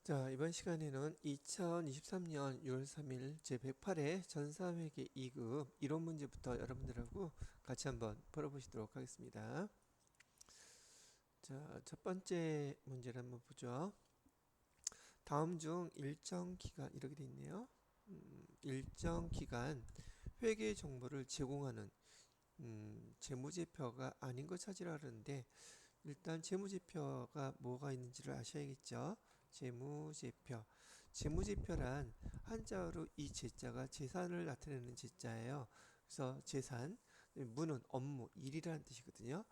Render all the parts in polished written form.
자, 이번 시간에는 2023년 6월 3일 제108회 전사회계 2급 이론 문제부터 여러분들하고 같이 한번 풀어보시도록 하겠습니다. 자, 첫 번째 문제를 한번 보죠. 다음 중 일정 기간, 이렇게 돼 있네요. 일정 기간 회계 정보를 제공하는 재무제표가 아닌 거 찾으라 그러는데, 일단 재무제표가 뭐가 있는지를 아셔야겠죠. 재무제표. 재무제표란 한자어로 이 제자가 재산을 나타내는 제자예요. 그래서 재산, 무는 업무, 일이라는 뜻이거든요.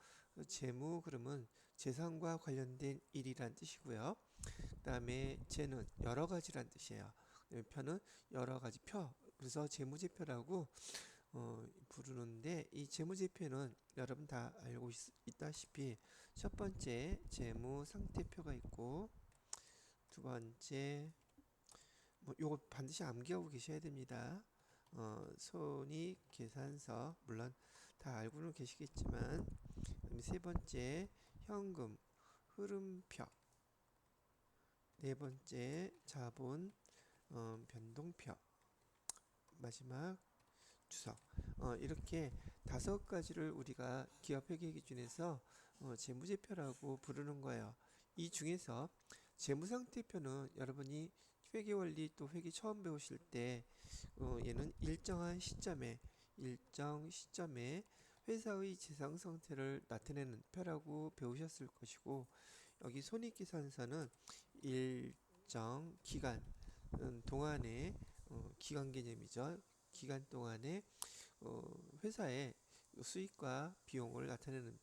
재무 그러면 재산과 관련된 일이라는 뜻이고요. 그 다음에 재는 여러 가지란 뜻이에요. 표는 여러 가지 표. 그래서 재무제표라고 부르는데, 이 재무제표는 여러분 다 알고 있다시피 첫 번째 재무상태표가 있고, 두 번째 요거 반드시 암기하고 계셔야 됩니다. 손익계산서, 물론 다 알고는 계시겠지만, 세 번째 현금 흐름표, 네 번째 자본 변동표, 마지막 주석. 이렇게 다섯 가지를 우리가 기업회계 기준에서 재무제표라고 부르는 거예요. 이 중에서 재무상태표는 여러분이 회계원리 또 회계 처음 배우실 때 얘는 일정 시점에 회사의 재상 상태를 나타내는 표라고 배우셨을 것이고, 여기 손익계산서는 일정 기간 동안의 기간 개념이죠. 기간 동안에 회사의 수익과 비용을 나타내는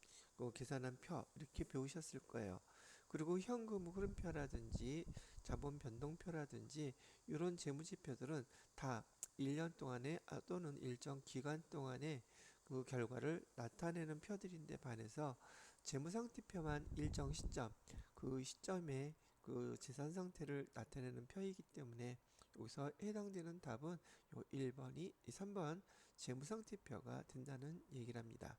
계산한 표, 이렇게 배우셨을 거예요. 그리고 현금 흐름표라든지 자본 변동표라든지 이런 재무지표들은 다 1년 동안에 또는 일정 기간 동안에 그 결과를 나타내는 표들인데 반해서 재무상태표만 일정 시점, 그 시점에 그 재산 상태를 나타내는 표이기 때문에 여기서 해당되는 답은 요 1번이 3번 재무상태표가 된다는 얘기를 합니다.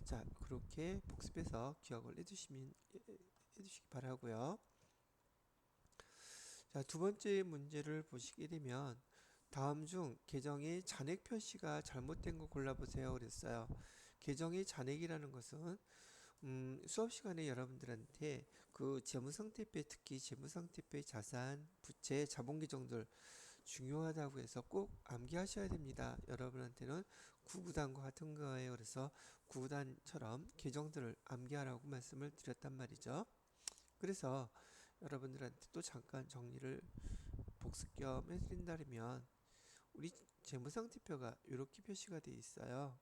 자, 그렇게 복습해서 기억을 해주시기 바라고요. 자, 두 번째 문제를 보시게 되면 다음 중 계정의 잔액 표시가 잘못된 거 골라보세요 그랬어요. 계정의 잔액이라는 것은 수업 시간에 여러분들한테 그 재무상태표에, 특히 재무상태표의 자산, 부채, 자본 계정들 중요하다고 해서 꼭 암기하셔야 됩니다. 여러분한테는 구구단과 같은 거예요. 그래서 구구단처럼 계정들을 암기하라고 말씀을 드렸단 말이죠. 그래서 여러분들한테 또 잠깐 정리를 복습 겸 해드린다면, 우리 재무상태표가 이렇게 표시가 되어 있어요.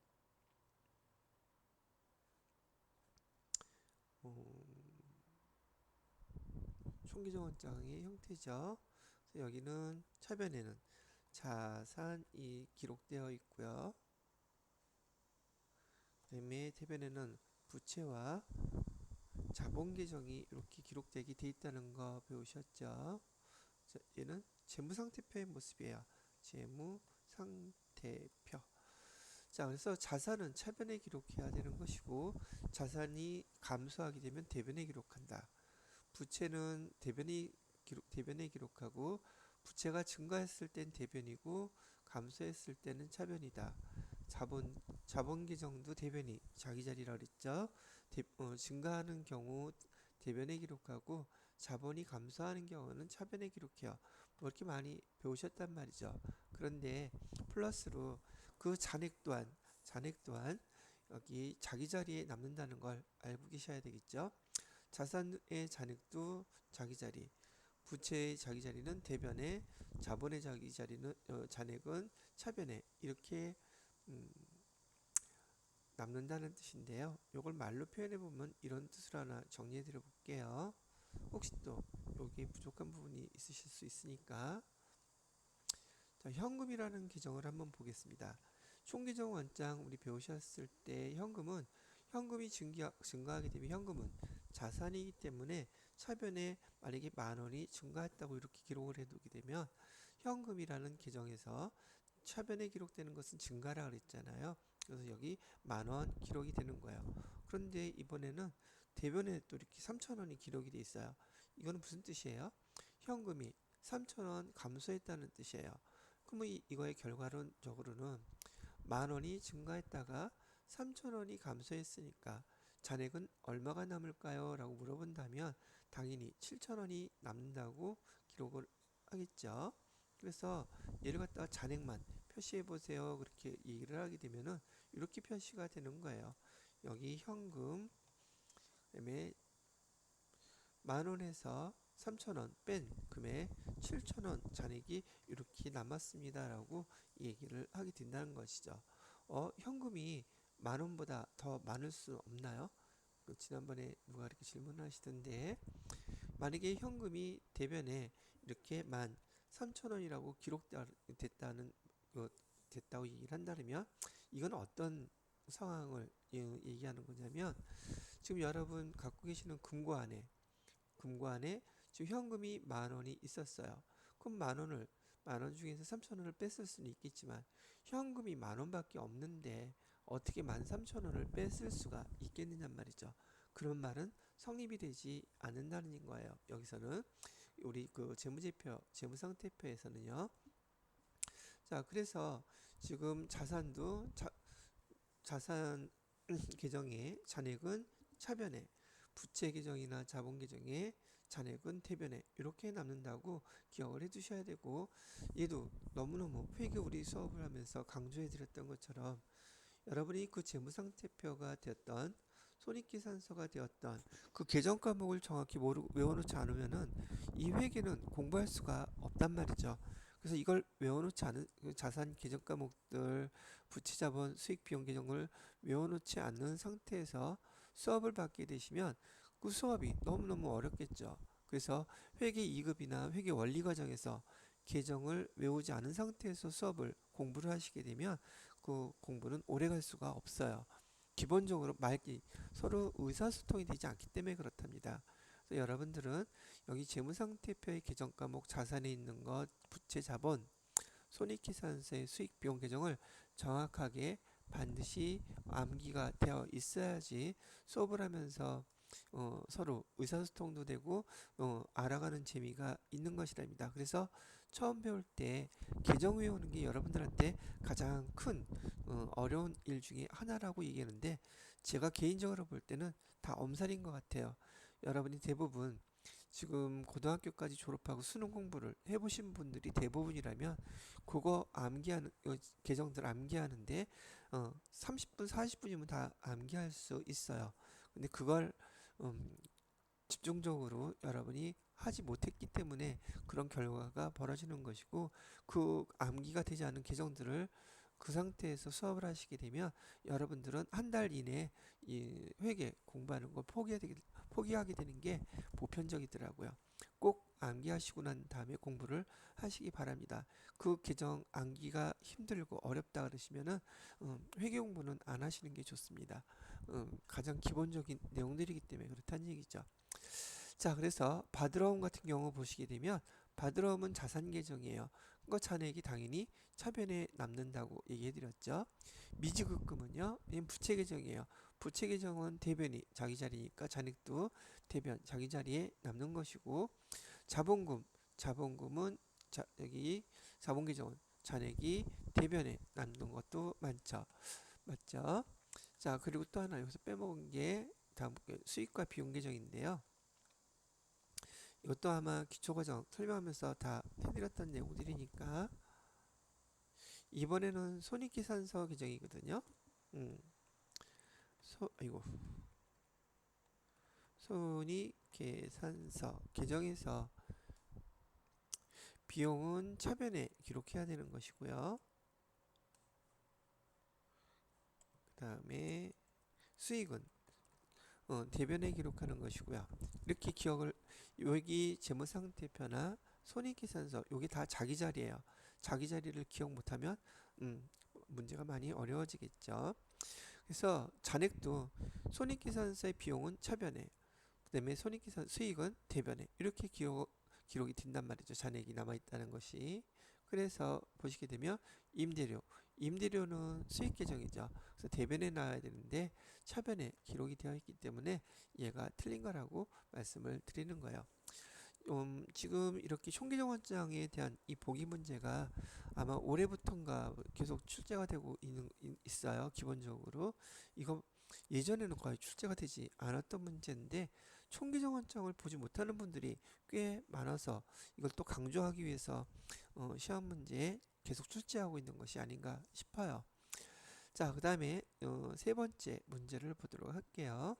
총계정원장의 형태죠. 그래서 여기는 차변에는 자산이 기록되어 있고요. 그다음에 대변에는 부채와 자본 계정이 이렇게 기록되게 돼 있다는 거 배우셨죠? 자, 얘는 재무상태표의 모습이에요. 재무상태표. 자, 그래서 자산은 차변에 기록해야 되는 것이고, 자산이 감소하게 되면 대변에 기록한다. 부채는 대변에 기록하고, 부채가 증가했을 땐 대변이고 감소했을 때는 차변이다. 자본 계정도 대변이 자기 자리라 그랬죠. 증가하는 경우 대변에 기록하고, 자본이 감소하는 경우는 차변에 기록해요. 뭐 이렇게 많이 배우셨단 말이죠. 그런데 플러스로 그 잔액 또한 여기 자기 자리에 남는다는 걸 알고 계셔야 되겠죠. 자산의 잔액도 자기 자리, 부채의 자기 자리는 대변에, 자본의 자기 자리는 잔액은 차변에, 이렇게 음, 남는다는 뜻인데요. 이걸 말로 표현해 보면 이런 뜻으로 하나 정리해 드려 볼게요. 혹시 또 여기 부족한 부분이 있으실 수 있으니까. 자, 현금이라는 계정을 한번 보겠습니다. 총계정 원장 우리 배우셨을 때 현금이 증가하게 되면 현금은 자산이기 때문에 차변에 만약에 10,000원이 증가했다고 이렇게 기록을 해두게 되면 현금이라는 계정에서 차변에 기록되는 것은 증가라 그랬잖아요. 그래서 여기 10,000원 기록이 되는 거예요. 그런데 이번에는 대변에 또 이렇게 3,000원이 기록이 돼 있어요. 이거는 무슨 뜻이에요? 현금이 3,000원 감소했다는 뜻이에요. 그러면 이거의 결과론적으로는 10,000원이 증가했다가 3,000원이 감소했으니까 잔액은 얼마가 남을까요? 라고 물어본다면 당연히 7,000원이 남는다고 기록을 하겠죠. 그래서 얘를 갖다가 잔액만 표시해 보세요. 그렇게 얘기를 하게 되면은 이렇게 표시가 되는 거예요. 여기 현금, 그다음에 10,000원에서 3,000원 뺀 금액 7,000원 잔액이 이렇게 남았습니다. 라고 얘기를 하게 된다는 것이죠. 현금이 10,000원보다 더 많을 수 없나요? 지난번에 누가 이렇게 질문하시던데, 만약에 현금이 대변에 이렇게 13,000원이라고 기록됐다는, 됐다고 얘기를 한다면, 이건 어떤 상황을 얘기하는 거냐면, 지금 여러분 갖고 계시는 금고 안에 지금 현금이 10,000원이 있었어요. 그럼 10,000원 중에서 3,000원을 뺐을 수는 있겠지만 현금이 10,000원밖에 없는데 어떻게 13,000원을 뺐을 수가 있겠느냐 말이죠. 그런 말은 성립이 되지 않는다는 거예요. 여기서는 우리 그 재무상태표에서는요. 자, 그래서 지금 자산 계정의 잔액은 차변에, 부채 계정이나 자본 계정의 잔액은 대변에 이렇게 남는다고 기억을 해 두셔야 되고, 얘도 너무너무 회계 우리 수업을 하면서 강조해 드렸던 것처럼 여러분이 그 재무상태표가 되었던 손익계산서가 되었던 그 계정 과목을 정확히 모르고 외워놓지 않으면은 이 회계는 공부할 수가 없단 말이죠. 그래서 이걸 외워놓지 않은 자산 계정 과목들, 부채자본, 수익 비용 계정을 외워놓지 않는 상태에서 수업을 받게 되시면 그 수업이 너무너무 어렵겠죠. 그래서 회계 2급이나 회계 원리 과정에서 계정을 외우지 않은 상태에서 수업을 공부를 하시게 되면 그 공부는 오래 갈 수가 없어요. 기본적으로 말기 서로 의사소통이 되지 않기 때문에 그렇답니다. 그래서 여러분들은 여기 재무상태표의 계정 과목 자산에 있는 것, 부채 자본, 손익계산서의 수익 비용 계정을 정확하게 반드시 암기가 되어 있어야지 수업을 하면서 서로 의사소통도 되고 알아가는 재미가 있는 것이랍니다. 그래서 처음 배울 때 계정 외우는 게 여러분들한테 가장 큰 어려운 일 중에 하나라고 얘기하는데, 제가 개인적으로 볼 때는 다 엄살인 것 같아요. 여러분이 대부분 지금 고등학교까지 졸업하고 수능 공부를 해보신 분들이 대부분이라면 그거 암기하는 계정들 암기하는데 30분 40분이면 다 암기할 수 있어요. 근데 그걸 음, 집중적으로 여러분이 하지 못했기 때문에 그런 결과가 벌어지는 것이고, 그 암기가 되지 않은 계정들을 그 상태에서 수업을 하시게 되면 여러분들은 한 달 이내에 이 회계 공부하는 걸 포기하게 되는 게 보편적이더라고요. 꼭 암기하시고 난 다음에 공부를 하시기 바랍니다. 그 계정 암기가 힘들고 어렵다 그러시면은 회계 공부는 안 하시는 게 좋습니다. 가장 기본적인 내용들이기 때문에 그렇다는 얘기죠. 자, 그래서 바드러움 같은 경우 보시게 되면 바드러움은 자산 계정이에요. 그거 잔액이 당연히 차변에 남는다고 얘기해 드렸죠. 미지급금은요, 부채 계정이에요. 부채 계정은 대변이 자기 자리니까 잔액도 대변 자기 자리에 남는 것이고, 자본금은 여기 자본 계정은 잔액이 대변에 남는 것도 많죠. 맞죠? 자, 그리고 또 하나 여기서 빼먹은 게 다음 수익과 비용 계정인데요. 이것도 아마 기초과정 설명하면서 다 해드렸던 내용들이니까 이번에는 손익계산서 계정이거든요. 음, 아이고, 손익계산서 계정에서 비용은 차변에 기록해야 되는 것이고요. 그 다음에 수익은 대변에 기록하는 것이고요. 이렇게 기억을, 여기 재무상태표나 손익계산서 요게 다 자기 자리예요. 자기 자리를 기억 못하면 문제가 많이 어려워지겠죠. 그래서 잔액도 손익계산서의 비용은 차변에, 그다음에 손익계산 수익은 대변에 이렇게 기록이 된단 말이죠. 잔액이 남아 있다는 것이. 그래서 보시게 되면 임대료는 수익 계정이죠. 그래서 대변에 나와야 되는데 차변에 기록이 되어 있기 때문에 얘가 틀린 거라고 말씀을 드리는 거예요. 지금 이렇게 총기정원장에 대한 이 보기 문제가 아마 올해부터인가 계속 출제가 되고 있어요. 기본적으로 이거 예전에는 거의 출제가 되지 않았던 문제인데 총기정원장을 보지 못하는 분들이 꽤 많아서 이걸 또 강조하기 위해서 시험 문제에 계속 출제하고 있는 것이 아닌가 싶어요. 자, 그 다음에 세 번째 문제를 보도록 할게요.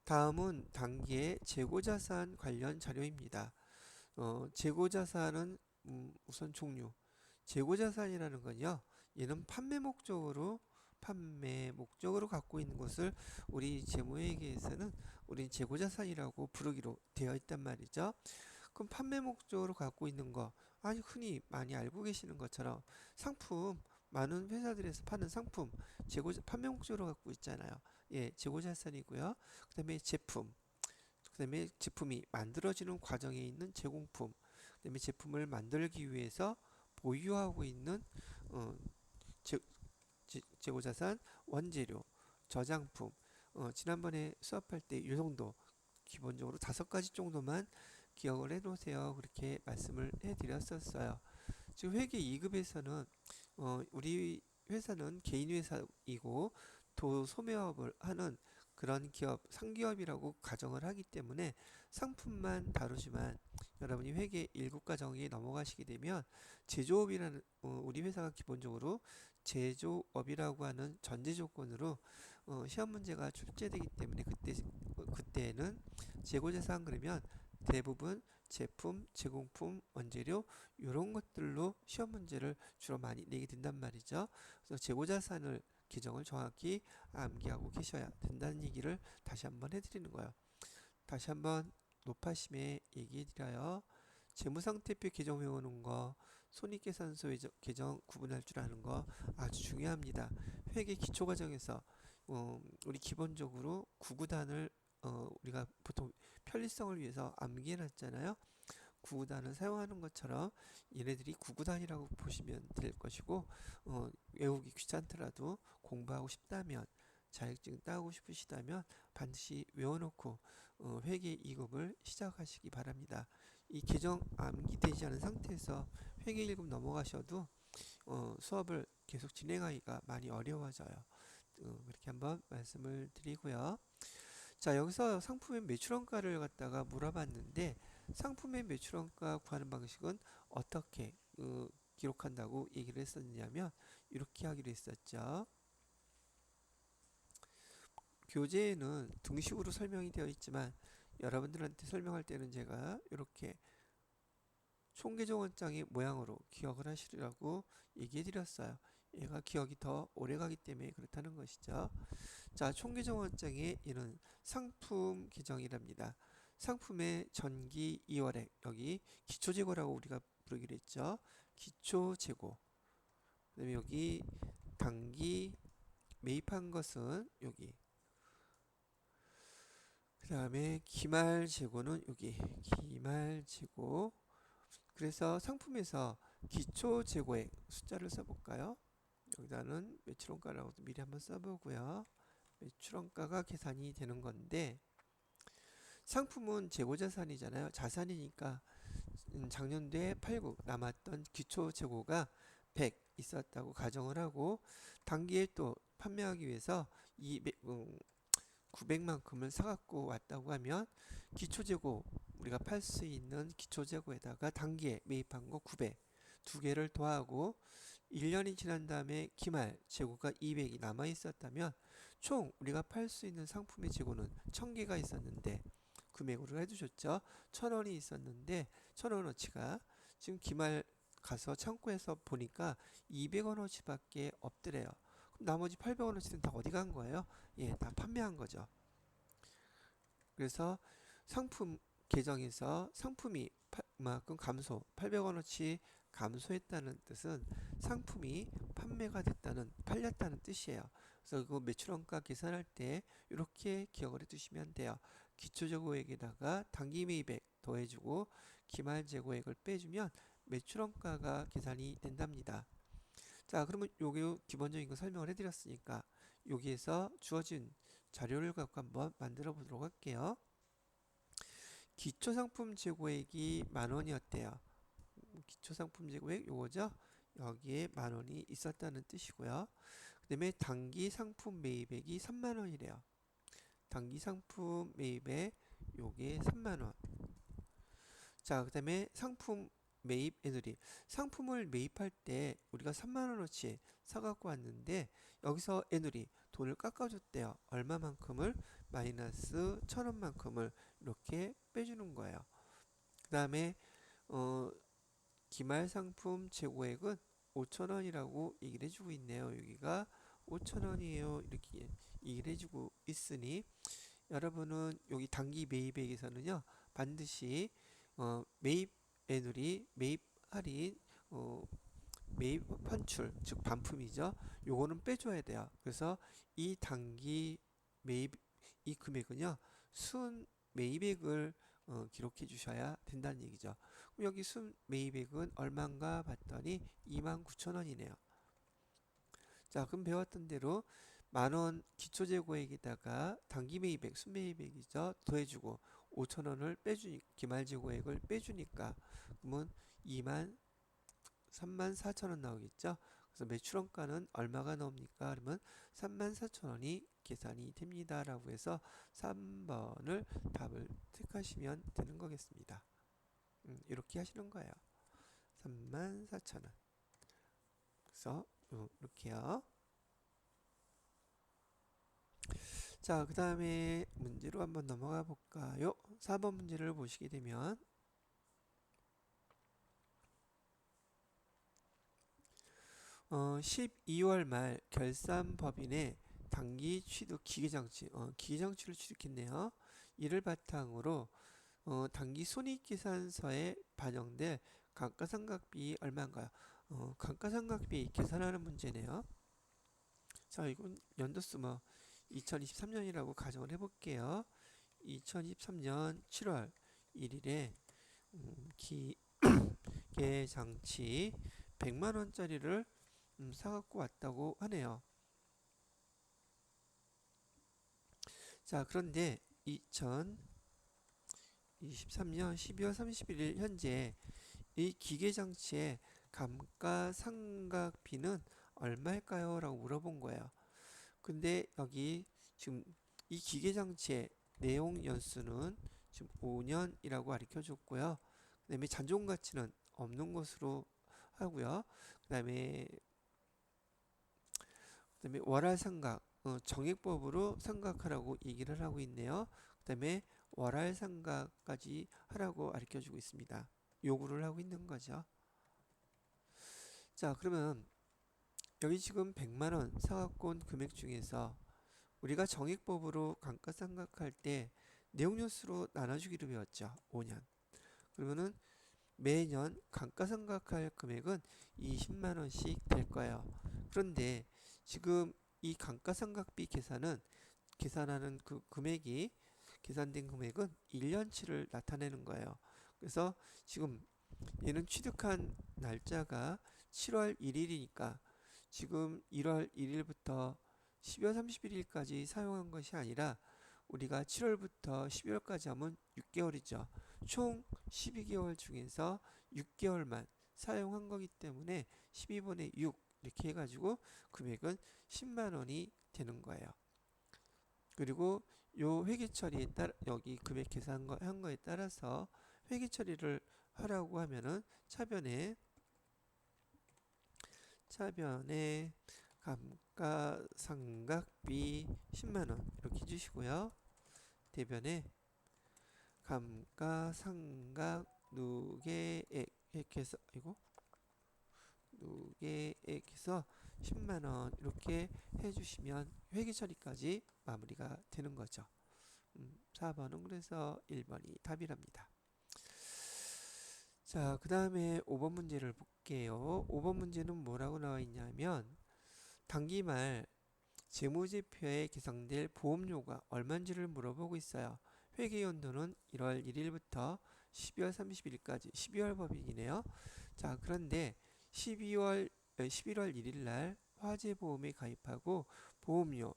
다음은 단기의 재고자산 관련 자료입니다. 재고자산은 우선 종류. 재고자산이라는 건요. 얘는 판매 목적으로 갖고 있는 것을 우리 재무회계에서는 우리 재고자산이라고 부르기로 되어 있단 말이죠. 그럼 판매 목적으로 갖고 있는 거, 아니 흔히 많이 알고 계시는 것처럼 상품, 많은 회사들에서 파는 상품 판매 목적으로 갖고 있잖아요. 예, 재고자산이고요. 그다음에 그다음에 제품이 만들어지는 과정에 있는 제공품, 그다음에 제품을 만들기 위해서 보유하고 있는 어, 제, 재고자산, 원재료, 저장품. 지난번에 수업할 때 이 정도 기본적으로 5가지 정도만 기억을 해놓으세요. 그렇게 말씀을 해드렸었어요. 지금 회계 2급에서는 우리 회사는 개인 회사이고 도소매업을 하는 그런 기업, 상기업이라고 가정을 하기 때문에 상품만 다루지만 여러분이 회계 1급 과정에 넘어가시게 되면 제조업이라는 우리 회사가 기본적으로 제조업이라고 하는 전제 조건으로 시험 문제가 출제되기 때문에 그때는 재고자산 그러면 대부분 제품, 제공품, 원재료 이런 것들로 시험 문제를 주로 많이 내게 된단 말이죠. 그래서 재고자산을 규정을 정확히 암기하고 계셔야 된다는 얘기를 다시 한번 해드리는 거예요. 다시 한번 높아심에 얘기해 드려요. 재무상태표 개정 외우는 거, 손익계산서 개정 구분할 줄 아는 거 아주 중요합니다. 회계 기초과정에서 우리 기본적으로 구구단을 우리가 보통 편리성을 위해서 암기해 놨잖아요. 구구단을 사용하는 것처럼 얘네들이 구구단이라고 보시면 될 것이고 외우기 귀찮더라도 공부하고 싶다면 자격증 따고 싶으시다면 반드시 외워놓고 회계 2급을 시작하시기 바랍니다. 이 개정 암기되지 않은 상태에서 회계 1급 넘어가셔도 수업을 계속 진행하기가 많이 어려워져요. 그렇게 한번 말씀을 드리고요. 자, 여기서 상품의 매출원가를 갖다가 물어봤는데 상품의 매출원가 구하는 방식은 어떻게 기록한다고 얘기를 했었냐면 이렇게 하기로 했었죠. 교재에는 등식으로 설명이 되어 있지만 여러분들한테 설명할 때는 제가 이렇게 총계정원장의 모양으로 기억을 하시라고 얘기해 드렸어요. 얘가 기억이 더 오래가기 때문에 그렇다는 것이죠. 자, 총계정원장의 이는 상품 계정이랍니다. 상품의 전기 2월액 여기 기초재고라고 우리가 부르기로 했죠. 기초재고. 그다음에 여기 단기 매입한 것은 여기. 그 다음에 기말재고는 여기 기말재고. 그래서 상품에서 기초재고액 숫자를 써볼까요? 여기다는 매출원가라고 미리 한번 써보고요. 매출원가가 계산이 되는 건데 상품은 재고자산이잖아요. 자산이니까 작년도에 팔고 남았던 기초재고가 100 있었다고 가정을 하고 단기에 또 판매하기 위해서 900만큼을 사갖고 왔다고 하면 기초재고 우리가 팔 수 있는 기초재고에다가 단기에 매입한 거 900 두 개를 더하고 1년이 지난 다음에 기말 재고가 200이 남아 있었다면 총 우리가 팔 수 있는 상품의 재고는 1000개가 있었는데 금액으로 해주셨죠. 1000원이 있었는데 1000원어치가 지금 기말 가서 창고에서 보니까 200원어치밖에 없더래요. 그럼 나머지 800원어치는 다 어디 간 거예요? 예, 다 판매한 거죠. 그래서 상품 계정에서 상품이 만큼 감소, 800원어치 감소했다는 뜻은 상품이 판매가 됐다는, 팔렸다는 뜻이에요. 그래서 그 매출원가 계산할 때 이렇게 기억을 해두시면 돼요. 기초재고액에다가 단기 매입액 더해주고 기말재고액을 빼주면 매출원가가 계산이 된답니다. 자, 그러면 요게 기본적인 거 설명을 해드렸으니까 여기에서 주어진 자료를 갖고 한번 만들어 보도록 할게요. 기초상품 재고액이 10,000원이었대요. 기초상품 재고액 요거죠. 여기에 10,000원이 있었다는 뜻이고요. 그 다음에 단기 상품 매입액이 30,000원이래요. 단기 상품 매입액 요게 30,000원. 자, 그 다음에 상품 매입 애누리. 상품을 매입할 때 우리가 30,000원어치 사갖고 왔는데 여기서 애누리 돈을 깎아줬대요. 얼마만큼을? 마이너스 1,000원만큼을 이렇게 빼주는 거예요. 그 다음에 기말 상품 재고액은 5,000원이라고 얘기를 해주고 있네요. 여기가 5,000원이에요. 이렇게 얘기를 해주고 있으니 여러분은 여기 단기 매입액에서는요 반드시 매입 애누리, 매입 할인, 매입 환출, 즉 반품이죠. 요거는 빼줘야 돼요. 그래서 이 단기 매입 이 금액은요 순 매입액을 기록해 주셔야 된다는 얘기죠. 그럼 여기 순 매입액은 얼마인가 봤더니 29,000원이네요. 자, 그럼 배웠던 대로 10,000원 기초재고액에다가 단기 매입액, 순매입액이죠. 더해주고 5,000원을 빼주니 기말재고액을 빼주니까 그러면 34,000원 나오겠죠. 그래서 매출원가는 얼마가 나옵니까? 그러면 34,000원이 계산이 됩니다. 라고 해서 3번을 답을 택하시면 되는 거겠습니다. 이렇게 하시는 거예요. 34,000원. 그래서 이렇게요. 자, 그 다음에 문제로 한번 넘어가 볼까요? 4번 문제를 보시게 되면 12월 말 결산법인의 단기 취득 기계장치, 기계장치를 취득했네요. 이를 바탕으로 단기 손익계산서에 반영될 감가상각비 얼마인가요? 감가상각비 계산하는 문제네요. 자, 이건 연도수 2023년이라고 가정을 해볼게요. 2023년 7월 1일에 기계장치 100만원짜리를 사갖고 왔다고 하네요. 자, 그런데 2023년 12월 31일 현재 이 기계장치의 감가상각비는 얼마일까요? 라고 물어본 거예요. 근데 여기 지금 이 기계장치의 내용 연수는 지금 5년이라고 가르쳐 줬고요. 그 다음에 잔존가치는 없는 것으로 하고요. 그 다음에 월할상각, 정액법으로 상각하라고 얘기를 하고 있네요. 그 다음에 월할상각까지 하라고 가르쳐 주고 있습니다. 요구를 하고 있는 거죠. 자, 그러면 여기 지금 100만원 사갖고 온 금액 중에서 우리가 정액법으로 감가상각할 때 내용연수로 나눠주기로 배웠죠. 5년. 그러면은 매년 감가상각할 금액은 20만원씩 될 거예요. 그런데 지금 이 감가상각비 계산하는 그 금액이 계산된 금액은 1년치를 나타내는 거예요. 그래서 지금 얘는 취득한 날짜가 7월 1일이니까 지금 1월 1일부터 12월 31일까지 사용한 것이 아니라 우리가 7월부터 12월까지 하면 6개월이죠. 총 12개월 중에서 6개월만 사용한 거기 때문에 12분의 6 이렇게 해가지고 금액은 10만원이 되는 거예요. 그리고 요 회계 처리에 따라 여기 금액 계산한 거에 따라서 회계 처리를 하라고 하면은 차변에 감가상각비 10만원 이렇게 해주시고요. 대변에 감가상각 누계액해서 누계액해서 10만원 이렇게 해주시면 회계 처리까지 마무리가 되는 거죠. 4번은 그래서 1번이 답이랍니다. 자, 그 다음에 5번 문제를 볼게요. 5번 문제는 뭐라고 나와 있냐면 단기 말 재무제표에 계상될 보험료가 얼마인지를 물어보고 있어요. 회계연도는 1월 1일부터 12월 31일까지 12월 법인이네요. 자, 그런데 11월 1일 날 화재보험에 가입하고 보험료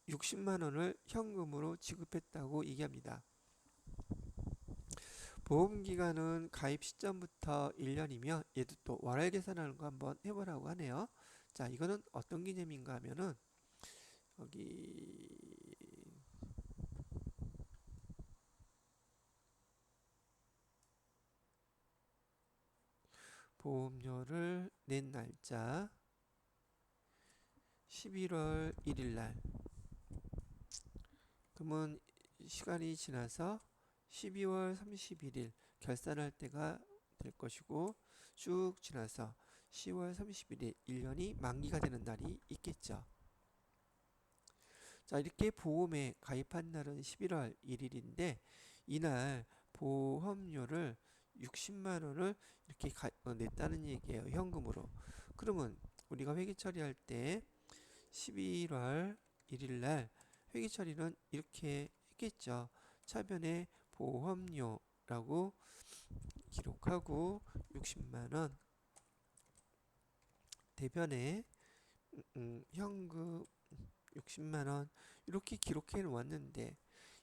60만원을 현금으로 지급했다고 얘기합니다. 보험기간은 가입 시점부터 1년이며 얘도 또 월할 계산하는 거 한번 해보라고 하네요. 자, 이거는 어떤 개념인가 하면은 여기 보험료를 낸 날짜 11월 1일 날, 그러면 시간이 지나서 12월 31일 결산할 때가 될 것이고, 쭉 지나서 10월 31일 1년이 만기가 되는 날이 있겠죠. 자, 이렇게 보험에 가입한 날은 11월 1일인데 이날 보험료를 60만 원을 이렇게 냈다는 얘기예요. 현금으로. 그러면 우리가 회계 처리할 때 11월 1일 날 회계 처리는 이렇게 했겠죠. 차변에 보험료라고 기록하고 60만 원, 대변에 현금 60만 원 이렇게 기록해 놓았는데,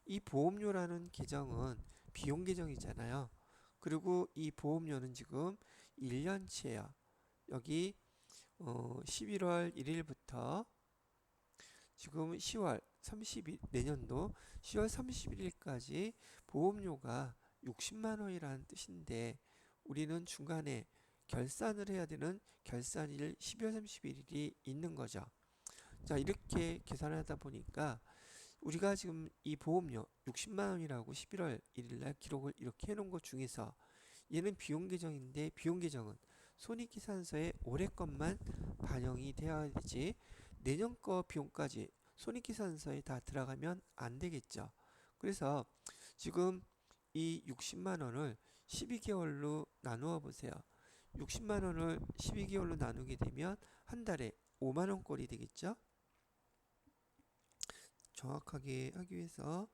이 보험료라는 계정은 비용 계정이잖아요. 그리고 이 보험료는 지금 1년치예요. 여기 11월 1일부터 지금 10월 30일, 내년도 10월 31일까지 보험료가 60만 원이라는 뜻인데, 우리는 중간에 결산을 해야 되는 결산일 12월 31일이 있는 거죠. 자, 이렇게 계산을 하다 보니까 우리가 지금 이 보험료 60만 원이라고 11월 1일 날 기록을 이렇게 해놓은 것 중에서 얘는 비용 계정인데, 비용 계정은 손익계산서에 올해 것만 반영이 되어야 되지 내년 거 비용까지 손익계산서에 다 들어가면 안 되겠죠. 그래서 지금 이 60만 원을 12개월로 나누어 보세요. 60만 원을 12개월로 나누게 되면 한 달에 5만 원 꼴이 되겠죠. 정확하게 하기 위해서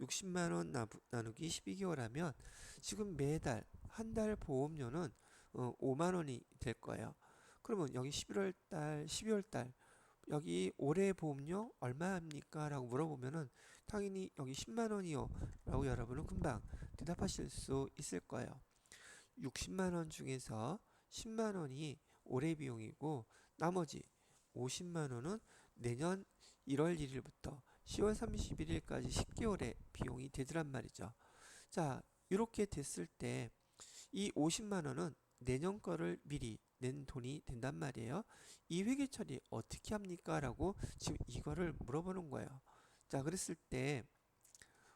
60만 원 나누기 12개월 하면 지금 매달 한 달 보험료는 5만 원이 될 거예요. 그러면 여기 11월 달, 12월 달 여기 올해 보험료 얼마입니까? 라고 물어보면은 당연히 여기 10만 원이요 라고 여러분은 금방 대답하실 수 있을 거예요. 60만 원 중에서 10만 원이 올해 비용이고 나머지 50만 원은 내년 1월 1일부터 10월 31일까지 10개월의 비용이 되더란 말이죠. 자, 이렇게 됐을 때 이 50만 원은 내년 거를 미리 낸 돈이 된단 말이에요. 이 회계 처리 어떻게 합니까? 라고 지금 이거를 물어보는 거예요. 자, 그랬을 때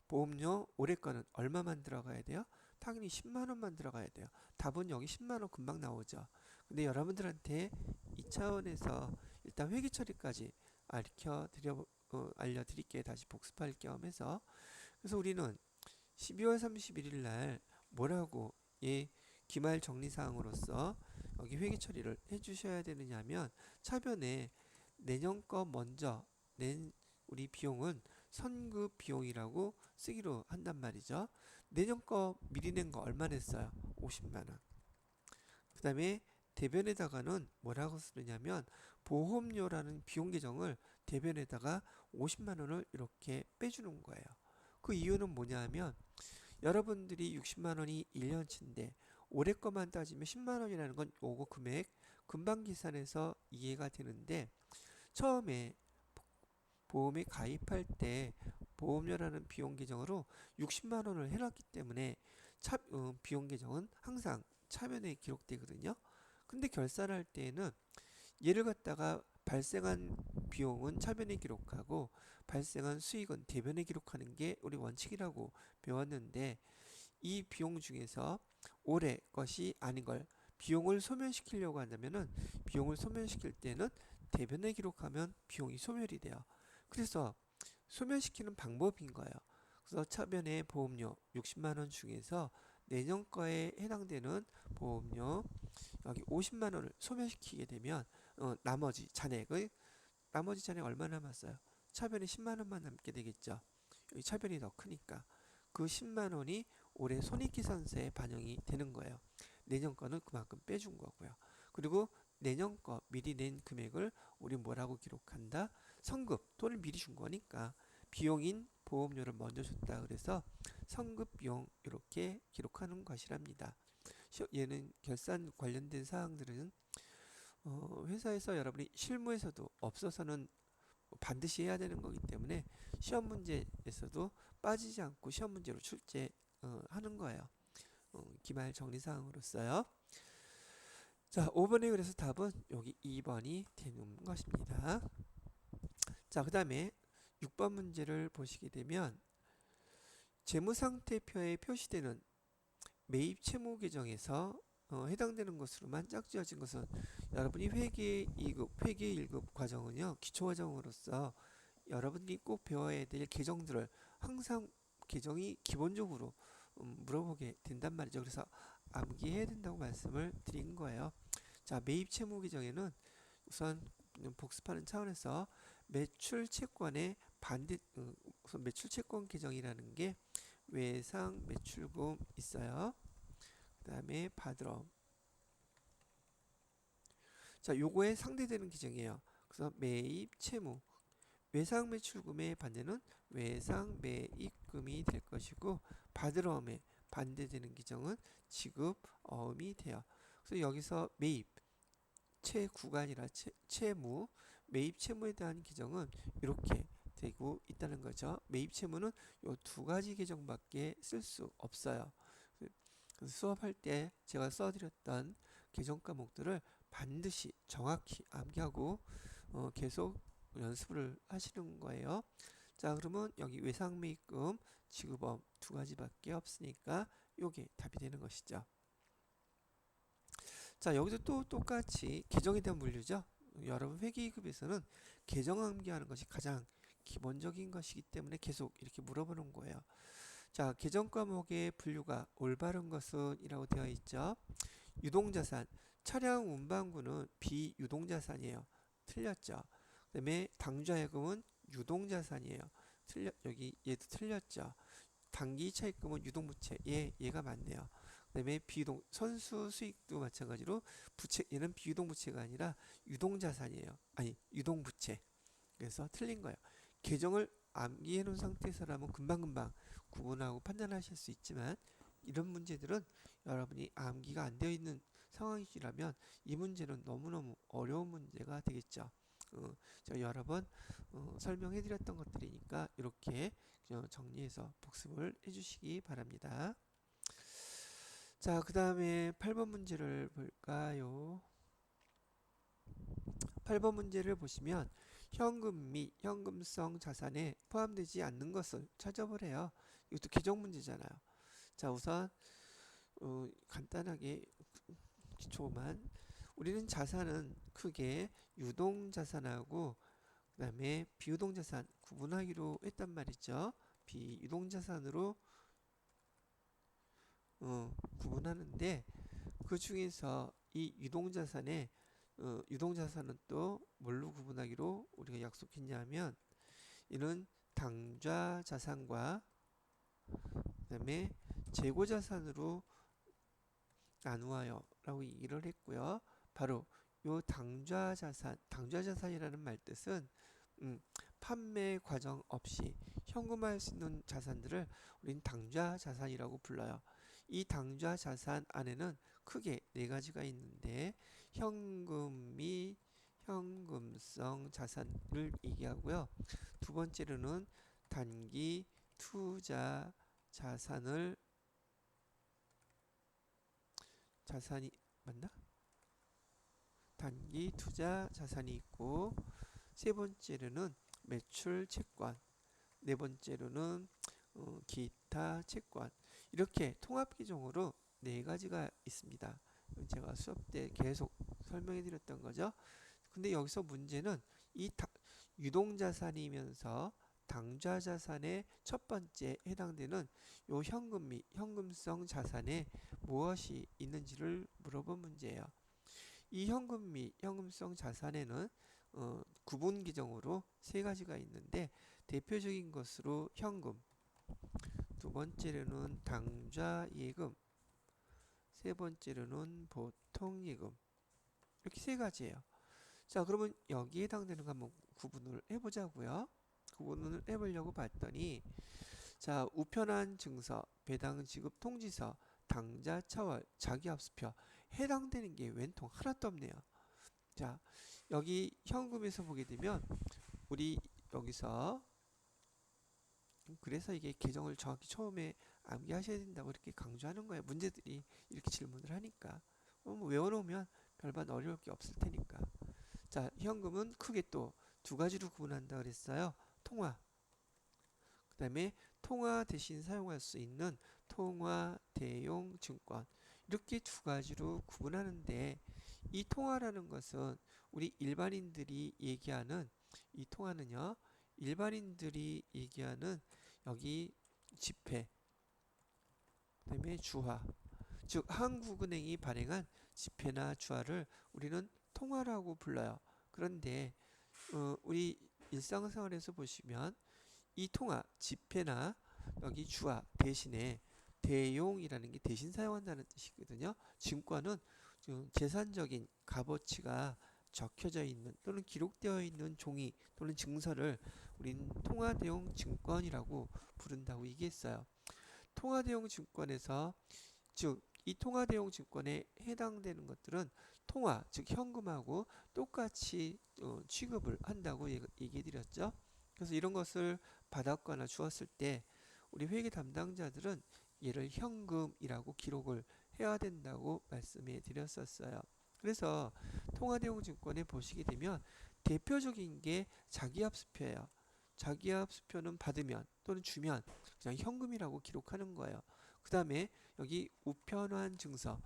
보험료 올해 거는 얼마만 들어가야 돼요? 당연히 10만 원만 들어가야 돼요. 답은 여기 10만 원 금방 나오죠. 근데 여러분들한테 이 차원에서 일단 회계 처리까지 알려드릴게요. 다시 복습할 겸 해서. 그래서 우리는 12월 31일 날 뭐라고 기말 정리사항으로서 여기 회계 처리를 해주셔야 되느냐면, 차변에 내년 거 먼저 낸 우리 비용은 선급 비용이라고 쓰기로 한단 말이죠. 내년 거 미리 낸 거 얼마 냈어요? 50만 원. 그 다음에 대변에다가는 뭐라고 쓰느냐면 보험료라는 비용 계정을 대변에다가 50만 원을 이렇게 빼주는 거예요. 그 이유는 뭐냐 하면 여러분들이 60만 원이 1년치인데 올해 것만 따지면 10만 원이라는 건 요거 금액 금방 계산해서 이해가 되는데, 처음에 보험에 가입할 때 보험료라는 비용 계정으로 60만 원을 해놨기 때문에 비용 계정은 항상 차변에 기록되거든요. 근데 결산할 때에는 얘를 갖다가 발생한 비용은 차변에 기록하고 발생한 수익은 대변에 기록하는 게 우리 원칙이라고 배웠는데, 이 비용 중에서 올해 것이 아닌 걸 비용을 소멸시키려고 한다면은 비용을 소멸시킬 때는 대변에 기록하면 비용이 소멸이 돼요. 그래서 소멸시키는 방법인 거예요. 그래서 차변에 보험료 60만 원 중에서 내년 거에 해당되는 보험료 여기 50만 원을 소멸시키게 되면 나머지 잔액 얼마 남았어요? 차변에 10만 원만 남게 되겠죠. 여기 차변이 더 크니까 그 10만 원이 올해 손익계산서에 반영이 되는 거예요. 내년 거는 그만큼 빼준 거고요. 그리고 내년 거 미리 낸 금액을 우리 뭐라고 기록한다? 선급, 돈을 미리 준 거니까 비용인 보험료를 먼저 줬다. 그래서 성급 비용 이렇게 기록하는 것이랍니다. 얘는 결산 관련된 사항들은 회사에서 여러분이 실무에서도 없어서는 반드시 해야 되는 거기 때문에 시험 문제에서도 빠지지 않고 시험 문제로 출제하는 거예요. 기말 정리사항으로서요. 자, 5번에 그래서 답은 여기 2번이 되는 것입니다. 자, 그 다음에 6번 문제를 보시게 되면 재무상태표에 표시되는 매입 채무 계정에서 해당되는 것으로만 짝지어진 것은 여러분이 회계 2급, 회계 1급 과정은요. 기초과정으로서 여러분이 꼭 배워야 될 계정들을 항상 계정이 기본적으로 물어보게 된단 말이죠. 그래서 암기해야 된다고 말씀을 드린 거예요. 자, 매입 채무 계정에는 우선 복습하는 차원에서 매출 채권의 우선 매출 채권 계정이라는 게 외상 매출금 있어요. 그 다음에 받으러. 자, 요거에 상대되는 계정이에요. 그래서 매입 채무. 외상 매출금의 반대는 외상 매입금이 될 것이고 받으러움에 반대되는 계정은 지급 어음이 돼요. 그래서 여기서 매입 채구가 아니라 채무 매입 채무에 대한 계정은 이렇게 되고 있다는 거죠. 매입 채무는 요 두 가지 계정밖에 쓸 수 없어요. 수업할 때 제가 써드렸던 계정 과목들을 반드시 정확히 암기하고 계속 연습을 하시는 거예요. 자, 그러면 여기 외상매입금, 지급어음 두 가지밖에 없으니까 요게 답이 되는 것이죠. 자, 여기서 또 똑같이 계정에 대한 분류죠. 여러분 회계급에서는 계정 암기하는 것이 가장 기본적인 것이기 때문에 계속 이렇게 물어보는 거예요. 자, 계정 과목의 분류가 올바른 것은 이라고 되어 있죠. 유동자산, 차량 운반구는 비유동자산이에요. 틀렸죠. 그 다음에 당좌예금은 유동자산이에요. 여기 얘도 틀렸죠. 단기 차입금은 유동부채. 얘가 맞네요. 그 다음에 비유동, 선수 수익도 마찬가지로 부채, 얘는 비유동부채가 아니라 유동자산이에요. 아니, 유동부채. 그래서 틀린 거예요. 계정을 암기해 놓은 상태에서라면 금방금방 구분하고 판단하실 수 있지만 이런 문제들은 여러분이 암기가 안 되어 있는 상황이라면 이 문제는 너무너무 어려운 문제가 되겠죠. 제가 여러 번 설명해 드렸던 것들이니까 이렇게 정리해서 복습을 해 주시기 바랍니다. 자, 그 다음에 8번 문제를 볼까요? 8번 문제를 보시면 현금 및 현금성 자산에 포함되지 않는 것을 찾아보래요. 이것도 계정 문제잖아요. 자, 우선 간단하게 기초만 우리는 자산은 크게 유동자산하고 그 다음에 비유동자산 구분하기로 했단 말이죠. 비유동자산으로 구분하는데 그 중에서 이 유동자산에 유동자산은 또 뭘로 구분하기로 우리가 약속했냐면 이는 당좌자산과 그 다음에 재고자산으로 나누어요 라고 얘기를 했고요. 바로 요 당좌자산이라는 말 뜻은 판매 과정 없이 현금화할 수 있는 자산들을 우린 당좌자산이라고 불러요. 이 당좌자산 안에는 크게 네 가지가 있는데 현금이 현금성 자산을 얘기하고요. 두 번째로는 단기 투자 자산이 맞나? 단기 투자 자산이 있고 세 번째로는 매출 채권, 네 번째로는 기타 채권 이렇게 통합 계정으로 네 가지가 있습니다. 제가 수업 때 계속 설명해 드렸던 거죠. 근데 여기서 문제는 이 유동자산이면서 당좌자산의 첫 번째 해당되는 요 현금 및 현금성 자산에 무엇이 있는지를 물어본 문제예요. 이 현금 및 현금성 자산에는 구분 규정으로 세 가지가 있는데 대표적인 것으로 현금, 두 번째로는 당좌예금, 세 번째로는 보통예금 이렇게 세 가지예요. 자, 그러면 여기에 해당되는 거 한번 구분을 해보자고요. 구분을 해보려고 봤더니 자, 우편한 증서, 배당 지급 통지서, 당좌 차월, 자기합수표 해당되는 게 웬통 하나도 없네요. 자, 여기 현금에서 보게 되면 우리 여기서 그래서 이게 계정을 정확히 처음에 암기하셔야 된다고 이렇게 강조하는 거예요. 문제들이 이렇게 질문을 하니까. 외워놓으면 별반 어려울 게 없을 테니까. 자, 현금은 크게 또 두 가지로 구분한다 그랬어요. 통화. 그 다음에 통화 대신 사용할 수 있는 통화 대용 증권. 이렇게 두 가지로 구분하는데 이 통화라는 것은 우리 일반인들이 얘기하는 이 통화는요. 일반인들이 얘기하는 여기 지폐, 그다음에 주화, 즉 한국은행이 발행한 지폐나 주화를 우리는 통화라고 불러요. 그런데 우리 일상생활에서 보시면 이 통화, 지폐나 여기 주화 대신에 대용이라는 게 대신 사용한다는 뜻이거든요. 증권은 재산적인 값어치가 적혀져 있는 또는 기록되어 있는 종이 또는 증서를 우린 통화 대용 증권이라고 부른다고 얘기했어요. 통화 대용 증권에서 즉 이 통화 대용 증권에 해당되는 것들은 통화 즉 현금하고 똑같이 취급을 한다고 얘기해 드렸죠. 그래서 이런 것을 받았거나 주었을 때 우리 회계 담당자들은 얘를 현금이라고 기록을 해야 된다고 말씀해 드렸었어요. 그래서 통화대용증권에 보시게 되면 대표적인 게 자기합수표예요. 자기합수표는 받으면 또는 주면 그냥 현금이라고 기록하는 거예요. 그 다음에 여기 우편환 증서.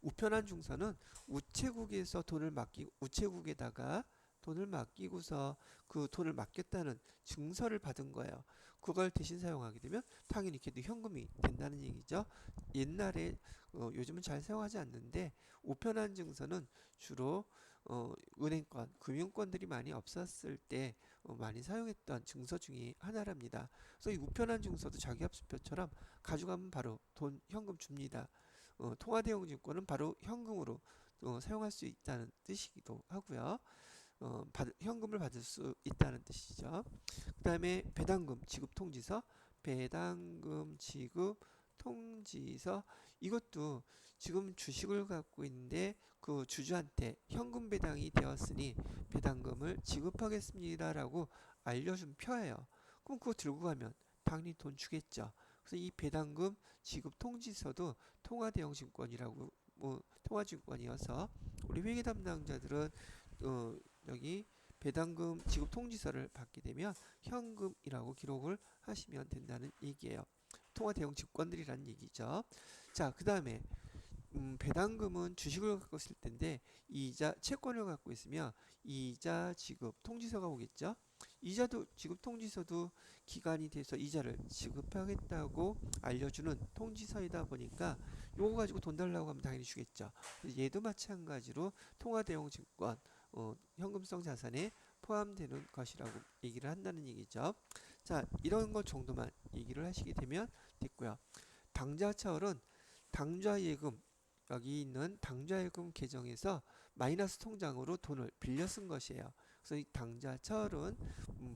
우편환 증서는 우체국에서 돈을 맡기고 우체국에다가 돈을 맡기고서 그 돈을 맡겼다는 증서를 받은 거예요. 그걸 대신 사용하게 되면 당연히 걔도 현금이 된다는 얘기죠. 옛날에 요즘은 잘 사용하지 않는데 우편환 증서는 주로 은행권, 금융권들이 많이 없었을 때 많이 사용했던 증서 중에 하나랍니다. 그래서 이 우편환 증서도 자기합수표처럼 가져가면 바로 돈 현금 줍니다. 통화대용 증권은 바로 현금으로 사용할 수 있다는 뜻이기도 하고요. 현금을 받을 수 있다는 뜻이죠. 그 다음에 배당금 지급 통지서, 배당금 지급 통지서 이것도 지금 주식을 갖고 있는데 그 주주한테 현금 배당이 되었으니 배당금을 지급하겠습니다라고 알려준 표예요. 그럼 그거 들고 가면 당연히 돈 주겠죠. 그래서 이 배당금 지급 통지서도 통화대용증권이라고 통화증권이어서 우리 회계 담당자들은 여기 배당금 지급 통지서를 받게 되면 현금이라고 기록을 하시면 된다는 얘기예요. 통화 대용 증권들이라는 얘기죠. 자, 그 다음에 배당금은 주식을 갖고 있을 텐데 이자 채권을 갖고 있으면 이자 지급 통지서가 오겠죠. 이자도 지급 통지서도 기간이 돼서 이자를 지급하겠다고 알려주는 통지서이다 보니까 요거 가지고 돈 달라고 하면 당연히 주겠죠. 얘도 마찬가지로 통화 대용 증권 현금성 자산에 포함되는 것이라고 얘기를 한다는 얘기죠. 자, 이런 것 정도만 얘기를 하시게 되면 됐고요. 당좌차월은 당좌예금 여기 있는 당좌예금 계정에서 마이너스 통장으로 돈을 빌려 쓴 것이에요. 그래서 이 당좌차월은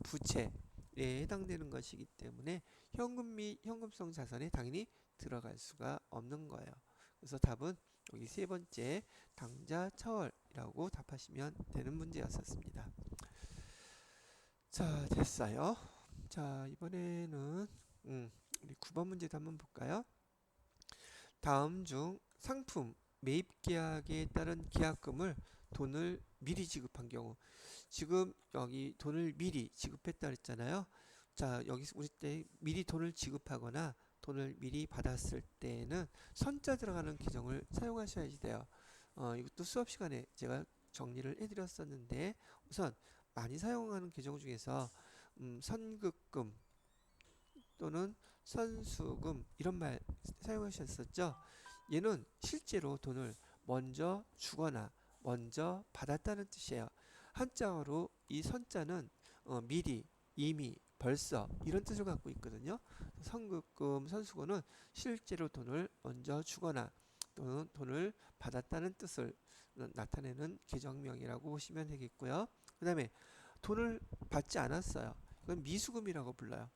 부채에 해당되는 것이기 때문에 현금 및 현금성 자산에 당연히 들어갈 수가 없는 거예요. 그래서 답은 여기 세 번째 당좌차월이라고 답하시면 되는 문제였었습니다. 자, 됐어요. 자, 이번에는 우리 9번 문제도 한번 볼까요? 다음 중 상품 매입 계약에 따른 계약금을 돈을 미리 지급한 경우 지금 여기 돈을 미리 지급했다 그랬잖아요. 자, 여기서 우리 때 미리 돈을 지급하거나 돈을 미리 받았을 때는 선자 들어가는 계정을 사용하셔야지 돼요. 이것도 수업 시간에 제가 정리를 해드렸었는데 우선 많이 사용하는 계정 중에서 선급금 또는 선수금 이런 말 사용하셨었죠. 얘는 실제로 돈을 먼저 주거나 먼저 받았다는 뜻이에요. 한자어로 이 선자는 미리, 이미, 벌써 이런 뜻을 갖고 있거든요. 선급금, 선수금은 실제로 돈을 먼저 주거나 또는 돈을 받았다는 뜻을 나타내는 계정명이라고 보시면 되겠고요. 그 다음에 돈을 받지 않았어요. 그건 미수금이라고 불러요.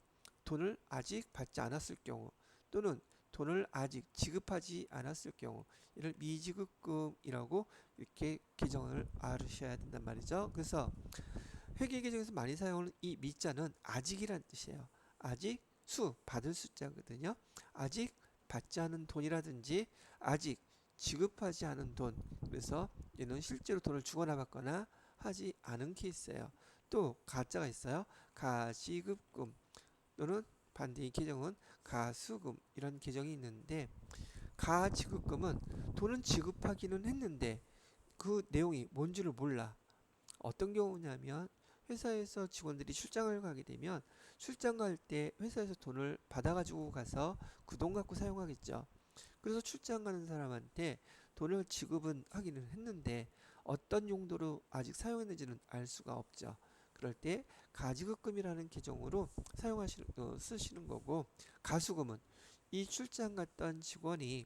돈을 아직 받지 않았을 경우 또는 돈을 아직 지급하지 않았을 경우 이를 미지급금이라고 이렇게 개정을 알으셔야 된단 말이죠. 그래서 회계 개정에서 많이 사용하는 이 미자는 아직이란 뜻이에요. 아직 수 받을 숫자거든요. 아직 받지 않은 돈이라든지 아직 지급하지 않은 돈. 그래서 얘는 실제로 돈을 주거나 받거나 하지 않은 케이스예요. 또 가짜가 있어요. 가지급금 또는 반대 이 개정은 가수금 이런 개정이 있는데 가지급금은 돈은 지급하기는 했는데 그 내용이 뭔지를 몰라. 어떤 경우냐면 회사에서 직원들이 출장을 가게 되면 출장 갈 때 회사에서 돈을 받아가지고 가서 그 돈 갖고 사용하겠죠. 그래서 출장 가는 사람한테 돈을 지급은 하기는 했는데 어떤 용도로 아직 사용했는지는 알 수가 없죠. 그럴 때 가지급금이라는 계정으로 쓰시는 거고 가수금은 이 출장 갔던 직원이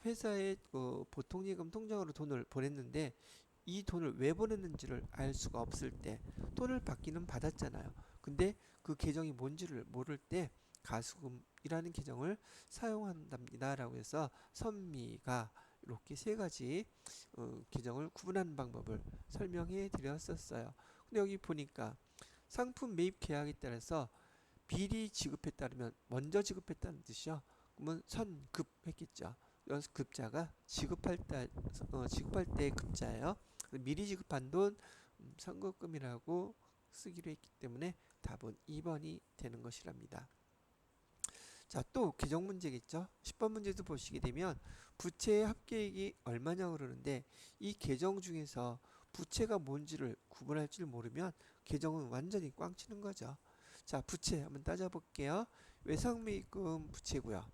회사에 보통예금 통장으로 돈을 보냈는데 이 돈을 왜 보냈는지를 알 수가 없을 때 돈을 받기는 받았잖아요. 근데 그 계정이 뭔지를 모를 때 가수금이라는 계정을 사용한답니다. 라고 해서 선미가 이렇게 세 가지 계정을 구분하는 방법을 설명해 드렸었어요. 근데 여기 보니까 상품 매입 계약에 따라서 미리 지급했다면 먼저 지급했다는 뜻이요. 그러면 선급했겠죠. 급자가 지급할 때 급자예요. 미리 지급한 돈 선급금이라고 쓰기로 했기 때문에 답은 2번이 되는 것이랍니다. 자, 또 계정 문제겠죠. 10번 문제도 보시게 되면 부채의 합계액이 얼마냐고 그러는데 이 계정 중에서 부채가 뭔지를 구분할 줄 모르면 계정은 완전히 꽝치는 거죠. 자, 부채 한번 따져볼게요. 외상매입금 부채고요.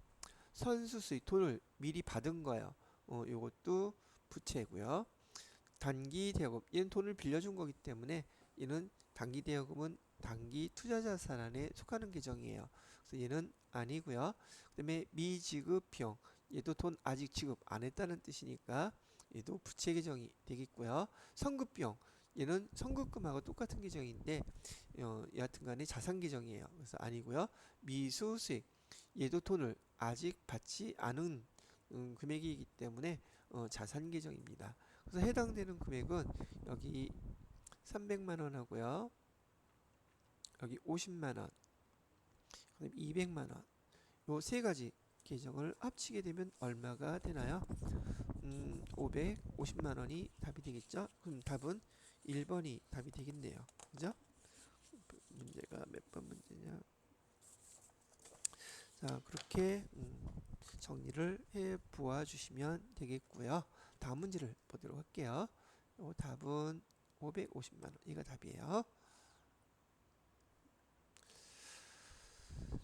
선수수익 돈을 미리 받은 거예요. 요것도 부채고요. 단기 대여금 얘는 돈을 빌려준 거기 때문에 얘는 단기 대여금은 단기 투자자산안에 속하는 계정이에요. 그래서 얘는 아니고요. 그다음에 미지급형 얘도 돈 아직 지급 안 했다는 뜻이니까 얘도 부채 계정이 되겠고요. 성급형 얘는 성급금하고 똑같은 계정인데 여하튼간에 자산 계정이에요. 그래서 아니고요. 미수수익 얘도 돈을 아직 받지 않은 금액이기 때문에 자산 계정입니다. 그래서 해당되는 금액은 여기 300만 원 하고요. 여기 50만 원, 그다음에 200만 원. 요 세 가지 계정을 합치게 되면 얼마가 되나요? 550만 원이 답이 되겠죠? 그럼 답은 1번이 답이 되겠네요. 그죠? 문제가 몇 번 문제냐? 자, 그렇게 정리를 해 보아 주시면 되겠고요. 다음 문제를 보도록 할게요. 답은 550만 원. 이가 답이에요.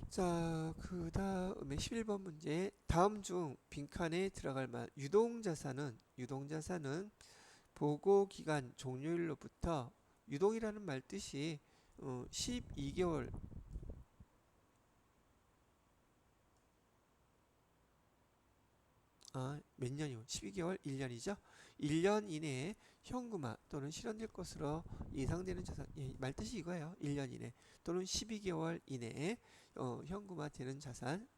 자, 그 다음에 11번 문제. 다음 중 빈칸에 들어갈 만한 유동자산은 보고기간 종료일로부터 유동이라는 말 뜻이 12개월 몇 년이요? 12개월 1년이죠. 1년 이내에 현금화 또는 실현될 것으로 예상되는 자산 말 뜻이 이거예요. 1년 이내 또는 12개월 이내에 현금화되는 자산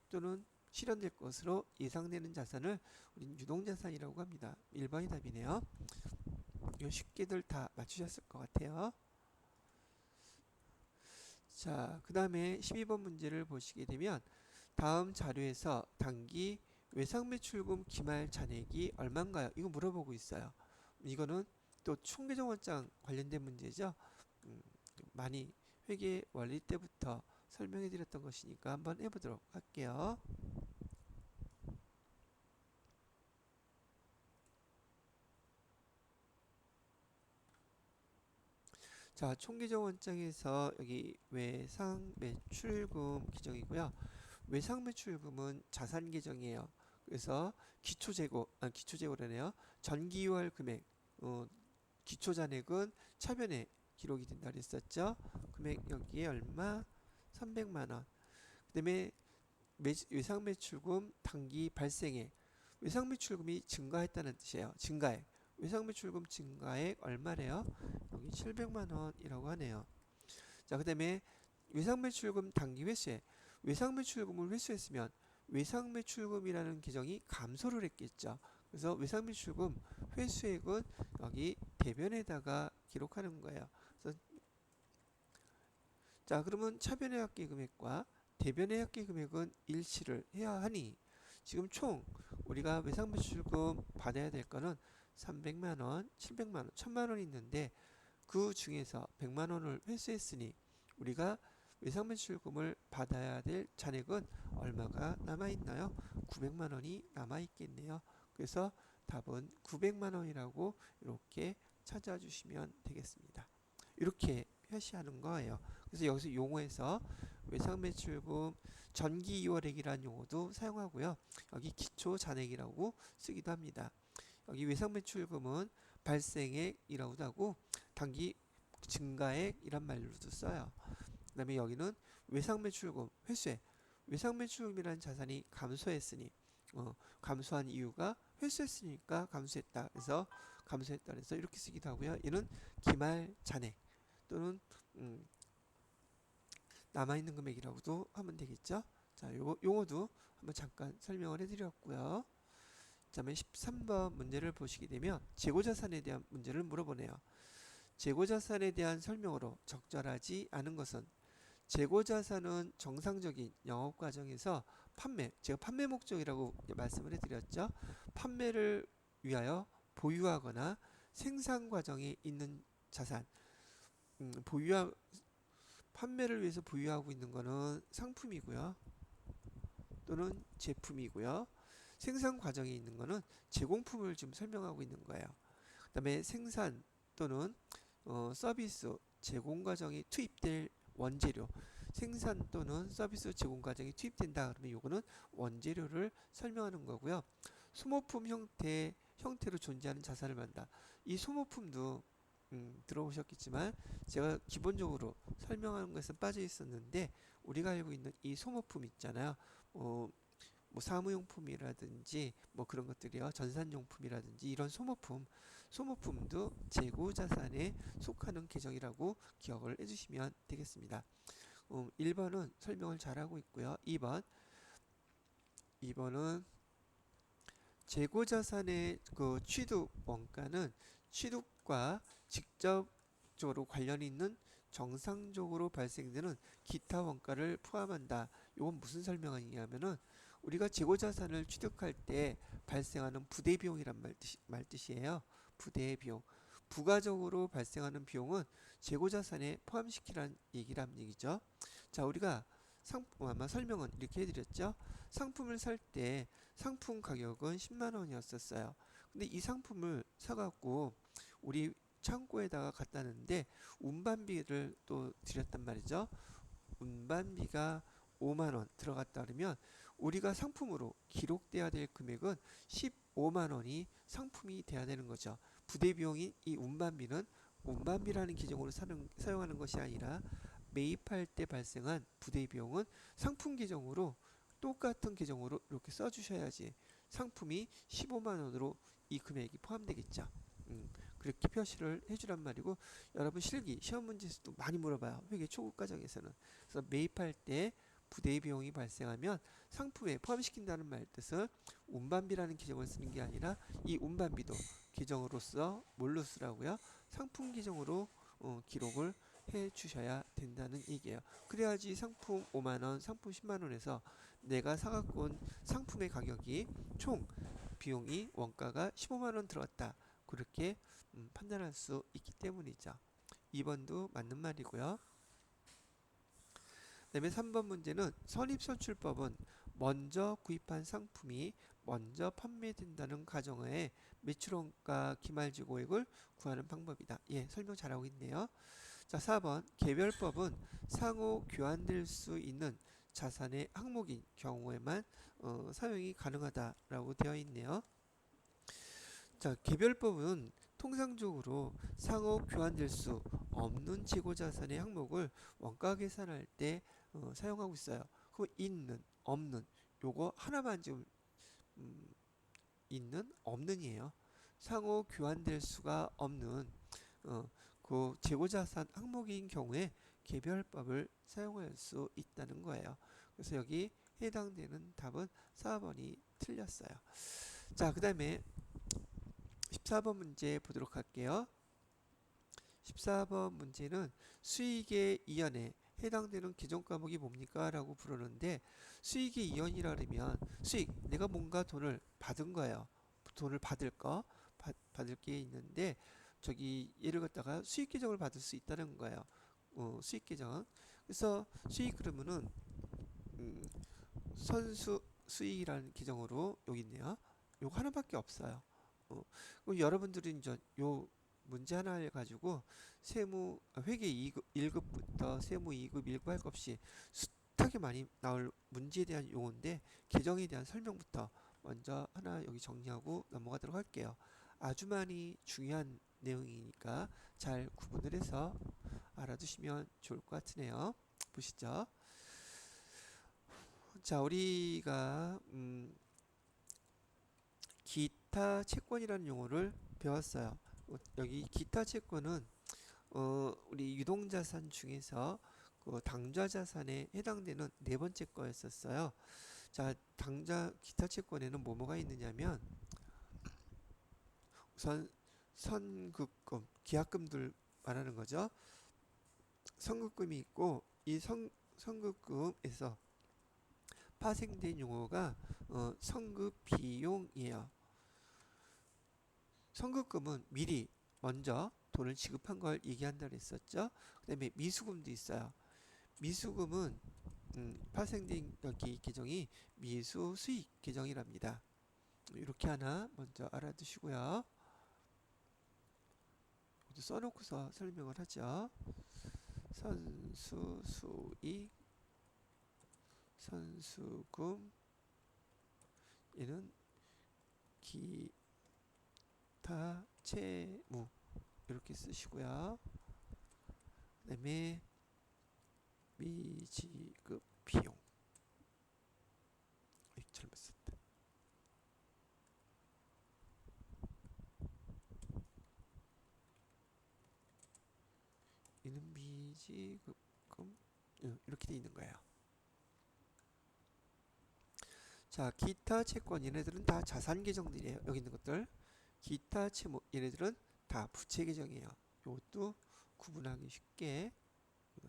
또는 실현될 것으로 예상되는 자산을 우리는 유동자산이라고 합니다. 1번이 답이네요. 이거 쉽게들 다 맞추셨을 것 같아요. 자, 그 다음에 12번 문제를 보시게 되면 다음 자료에서 단기 외상매출금 기말 잔액이 얼마인가요? 이거 물어보고 있어요. 이거는 또 총계정원장 관련된 문제죠. 많이 회계 원리 때부터 설명해 드렸던 것이니까 한번 해보도록 할게요. 자, 총계정원장에서 여기 외상매출금 규정이고요. 외상매출금은 자산 계정이에요. 그래서 기초재고라네요. 전기월 금액, 기초잔액은 차변에 기록이 된다 그랬었죠. 금액 여기에 얼마? 300만 원. 그다음에 외상매출금 단기 발생액. 외상매출금이 증가했다는 뜻이에요. 증가액. 외상매출금 증가액 얼마래요? 여기 700만 원이라고 하네요. 자, 그다음에 외상매출금 당기 회수액. 외상매출금을 회수했으면 외상매출금이라는 계정이 감소를 했겠죠. 그래서 외상매출금 회수액은 여기 대변에다가 기록하는 거예요. 그래서 자, 그러면 차변의 합계 금액과 대변의 합계 금액은 일치를 해야 하니 지금 총 우리가 외상매출금 받아야 될 거는 300만 원, 700만 원, 1000만 원이 있는데 그 중에서 100만 원을 회수했으니 우리가 외상매출금을 받아야 될 잔액은 얼마가 남아있나요? 900만 원이 남아있겠네요. 그래서 답은 900만 원이라고 이렇게 찾아주시면 되겠습니다. 이렇게 표시하는 거예요. 그래서 여기서 용어에서 외상매출금 전기 이월액이라는 용어도 사용하고요. 여기 기초잔액이라고 쓰기도 합니다. 여기 외상매출금은 발생액이라고도 하고 단기 증가액이란 말로도 써요. 그 다음에 여기는 외상매출금 회수액. 외상매출금이라는 자산이 감소했으니 감소한 이유가 회수했으니까 감소했다. 그래서 감소했다. 그래서 이렇게 쓰기도 하고요. 얘는 기말 잔액 또는 남아있는 금액이라고도 하면 되겠죠. 자, 요 용어도 한번 잠깐 설명을 해드렸고요. 그다음에 13번 문제를 보시게 되면 재고자산에 대한 문제를 물어보네요. 재고자산에 대한 설명으로 적절하지 않은 것은 재고자산은 정상적인 영업과정에서 제가 판매 목적이라고 말씀을 해드렸죠. 판매를 위하여 보유하거나 생산 과정에 있는 자산, 판매를 위해서 보유하고 있는 것은 상품이고요. 또는 제품이고요. 생산 과정에 있는 것은 제공품을 지금 설명하고 있는 거예요. 그 다음에 생산 또는 서비스 제공 과정에 투입될 원재료, 생산 또는 서비스 제공 과정에 투입된다 그러면 요거는 원재료를 설명하는 거고요. 소모품 형태로 존재하는 자산을 말한다. 이 소모품도 들어보셨겠지만 제가 기본적으로 설명하는 것에 빠져 있었는데 우리가 알고 있는 이 소모품 있잖아요. 뭐 사무용품이라든지 뭐 그런 것들이요. 전산용품이라든지 이런 소모품도 재고자산에 속하는 계정이라고 기억을 해주시면 되겠습니다. 1번은 설명을 잘하고 있고요. 2번은 재고자산의 그 취득 원가는 취득과 직접적으로 관련이 있는 정상적으로 발생되는 기타 원가를 포함한다. 이건 무슨 설명이냐면은 우리가 재고자산을 취득할 때 발생하는 부대비용이란 말뜻이에요. 부대비용. 부가적으로 발생하는 비용은 재고자산에 포함시키라는 얘기란 얘기죠. 자, 우리가 아마 설명은 이렇게 해드렸죠. 상품을 살 때 상품 가격은 10만 원이었었어요. 근데 이 상품을 사갖고 우리 창고에다가 갖다 놨는데 운반비를 또 드렸단 말이죠. 운반비가 5만 원 들어갔다 그러면 우리가 상품으로 기록돼야 될 금액은 15만 원이 상품이 돼야 되는 거죠. 부대비용인 이 운반비는 운반비라는 기종으로 사용하는 것이 아니라 매입할 때 발생한 부대비용은 상품 계정으로 똑같은 계정으로 이렇게 써주셔야지 상품이 15만 원으로 이 금액이 포함되겠죠. 그렇게 표시를 해주란 말이고 여러분 실기 시험 문제에서도 많이 물어봐요. 회계 초급 과정에서는. 그래서 매입할 때 부대비용이 발생하면 상품에 포함시킨다는 말 뜻은 운반비라는 계정을 쓰는 게 아니라 이 운반비도 계정으로서 뭘로 쓰라고요? 상품 계정으로 기록을 해 주셔야 된다는 얘기예요. 그래야지 상품 5만원, 상품 10만원에서 내가 사갖고 온 상품의 가격이 총 비용이 원가가 15만원 들어갔다. 그렇게 판단할 수 있기 때문이죠. 2번도 맞는 말이고요. 그 다음에 3번 문제는 선입선출법은 먼저 구입한 상품이 먼저 판매된다는 가정하에 매출원가 기말지고액을 구하는 방법이다. 예, 설명 잘하고 있네요. 자, 4번 개별법은 상호 교환될 수 있는 자산의 항목인 경우에만 사용이 가능하다라고 되어 있네요. 자, 개별법은 통상적으로 상호 교환될 수 없는 재고자산의 항목을 원가 계산할 때 사용하고 있어요. 그 있는, 없는 요거 하나만 지금 있는, 없는이에요. 상호 교환될 수가 없는 그 재고자산 항목인 경우에 개별법을 사용할 수 있다는 거예요. 그래서 여기 해당되는 답은 4번이 틀렸어요. 자, 그 다음에 14번 문제 보도록 할게요. 14번 문제는 수익의 이연에 해당되는 기존 과목이 뭡니까? 라고 부르는데, 수익의 이연이라 그러면 수익, 내가 뭔가 돈을 받은 거예요. 돈을 받을 거, 받을 게 있는데, 저기 얘를 갖다가 수익 계정을 받을 수 있다는 거예요. 수익 계정. 그래서 수익 그러면은 선수 수익이라는 계정으로 여기 있네요. 요거 하나밖에 없어요. 그럼 여러분들이 이제 요 문제 하나를 가지고 회계 2급 1급부터 세무 2급 1급 할 것 없이 숱하게 많이 나올 문제에 대한 용어인데, 계정에 대한 설명부터 먼저 하나 여기 정리하고 넘어가도록 할게요. 아주 많이 중요한 내용이니까 잘 구분을 해서 알아두시면 좋을 것 같으네요. 보시죠. 자, 우리가 기타 채권이라는 용어를 배웠어요. 여기 기타 채권은 우리 유동자산 중에서 그 당좌자산에 해당되는 네 번째 거였었어요. 자, 기타 채권에는 뭐가 있느냐면 우선 선급금, 기합금들 말하는 거죠. 선급금이 있고, 이 선급금에서 파생된 용어가 선급 비용이에요. 선급금은 미리 먼저 돈을 지급한 걸 얘기한다 그랬었죠. 그 다음에 미수금도 있어요. 미수금은 파생된 여기 계정이 미수 수익 계정이랍니다. 이렇게 하나 먼저 알아두시고요. 써놓고서 설명을 하죠. 선수 수익, 선수금, 얘는 기타 채무 이렇게 쓰시고요. 그 다음에 미지급 비용, 잘못 썼다. 이는 미지급금 이렇게 돼 있는 거예요. 자, 기타 채권 얘네들은 다 자산 계정들이에요. 여기 있는 것들. 기타 채무 얘네들은 다 부채 계정이에요. 이것도 구분하기 쉽게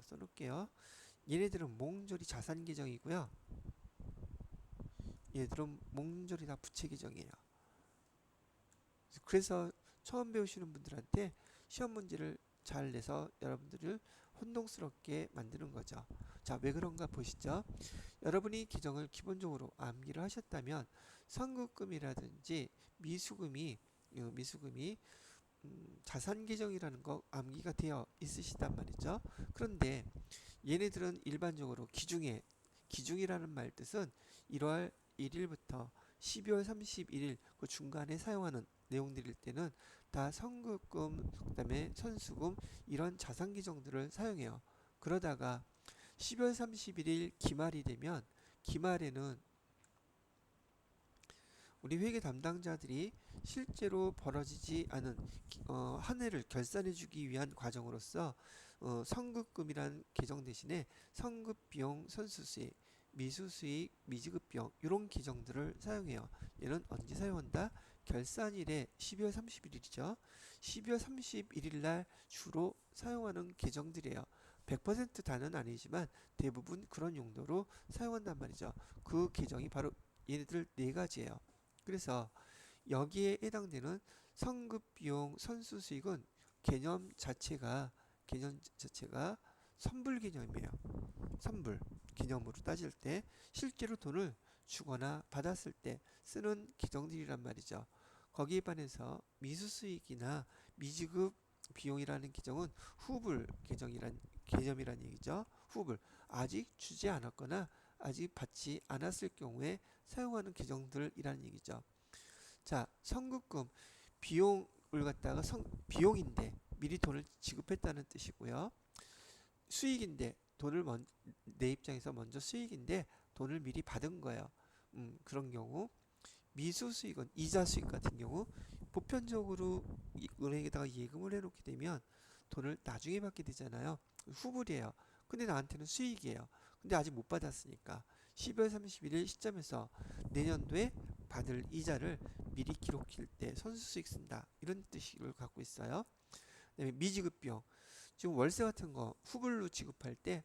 써놓을게요. 얘네들은 몽졸이 자산 계정이고요. 얘들은 몽졸이 다 부채 계정이에요. 그래서 처음 배우시는 분들한테 시험 문제를 잘 내서 여러분들을 혼동스럽게 만드는 거죠. 자, 왜 그런가 보시죠. 여러분이 계정을 기본적으로 암기를 하셨다면 선급금이라든지 미수금이 자산 계정이라는 거 암기가 되어 있으시단 말이죠. 그런데 얘네들은 일반적으로 기중이라는 말 뜻은 1월 1일부터 12월 31일 그 중간에 사용하는 내용들일 때는 다 선급금, 그다음에 선수금 이런 자산 계정들을 사용해요. 그러다가 12월 31일 기말이 되면 기말에는 우리 회계 담당자들이 실제로 벌어지지 않은 한 해를 결산해 주기 위한 과정으로서 선급금이란 계정 대신에 선급비용, 선수수익, 미수수익, 미지급비용 이런 계정들을 사용해요. 얘는 언제 사용한다? 결산일에 12월 31일이죠. 12월 31일 날 주로 사용하는 계정들이에요. 100% 다는 아니지만 대부분 그런 용도로 사용한단 말이죠. 그 계정이 바로 얘네들 네 가지예요. 그래서 여기에 해당되는 선급비용, 선수수익은 개념 자체가 선불 개념이에요. 선불 개념으로 따질 때 실제로 돈을 주거나 받았을 때 쓰는 계정들이란 말이죠. 거기에 반해서 미수수익이나 미지급 비용이라는 계정은 후불 개념이란 얘기죠. 후불, 아직 주지 않았거나 아직 받지 않았을 경우에 사용하는 계정들이라는 얘기죠. 자, 선급금 비용을 갖다가 비용인데 미리 돈을 지급했다는 뜻이고요. 수익인데 내 입장에서 먼저 수익인데 돈을 미리 받은 거예요. 그런 경우 미수 수익은 이자 수익 같은 경우 보편적으로 은행에다가 예금을 해놓게 되면 돈을 나중에 받게 되잖아요. 후불이에요. 근데 나한테는 수익이에요. 근데 아직 못 받았으니까 12월 31일 시점에서 내년도에 받을 이자를 미리 기록할 때 선수 수익 쓴다. 이런 뜻을 갖고 있어요. 그다음에 미지급 비용. 지금 월세 같은 거 후불로 지급할 때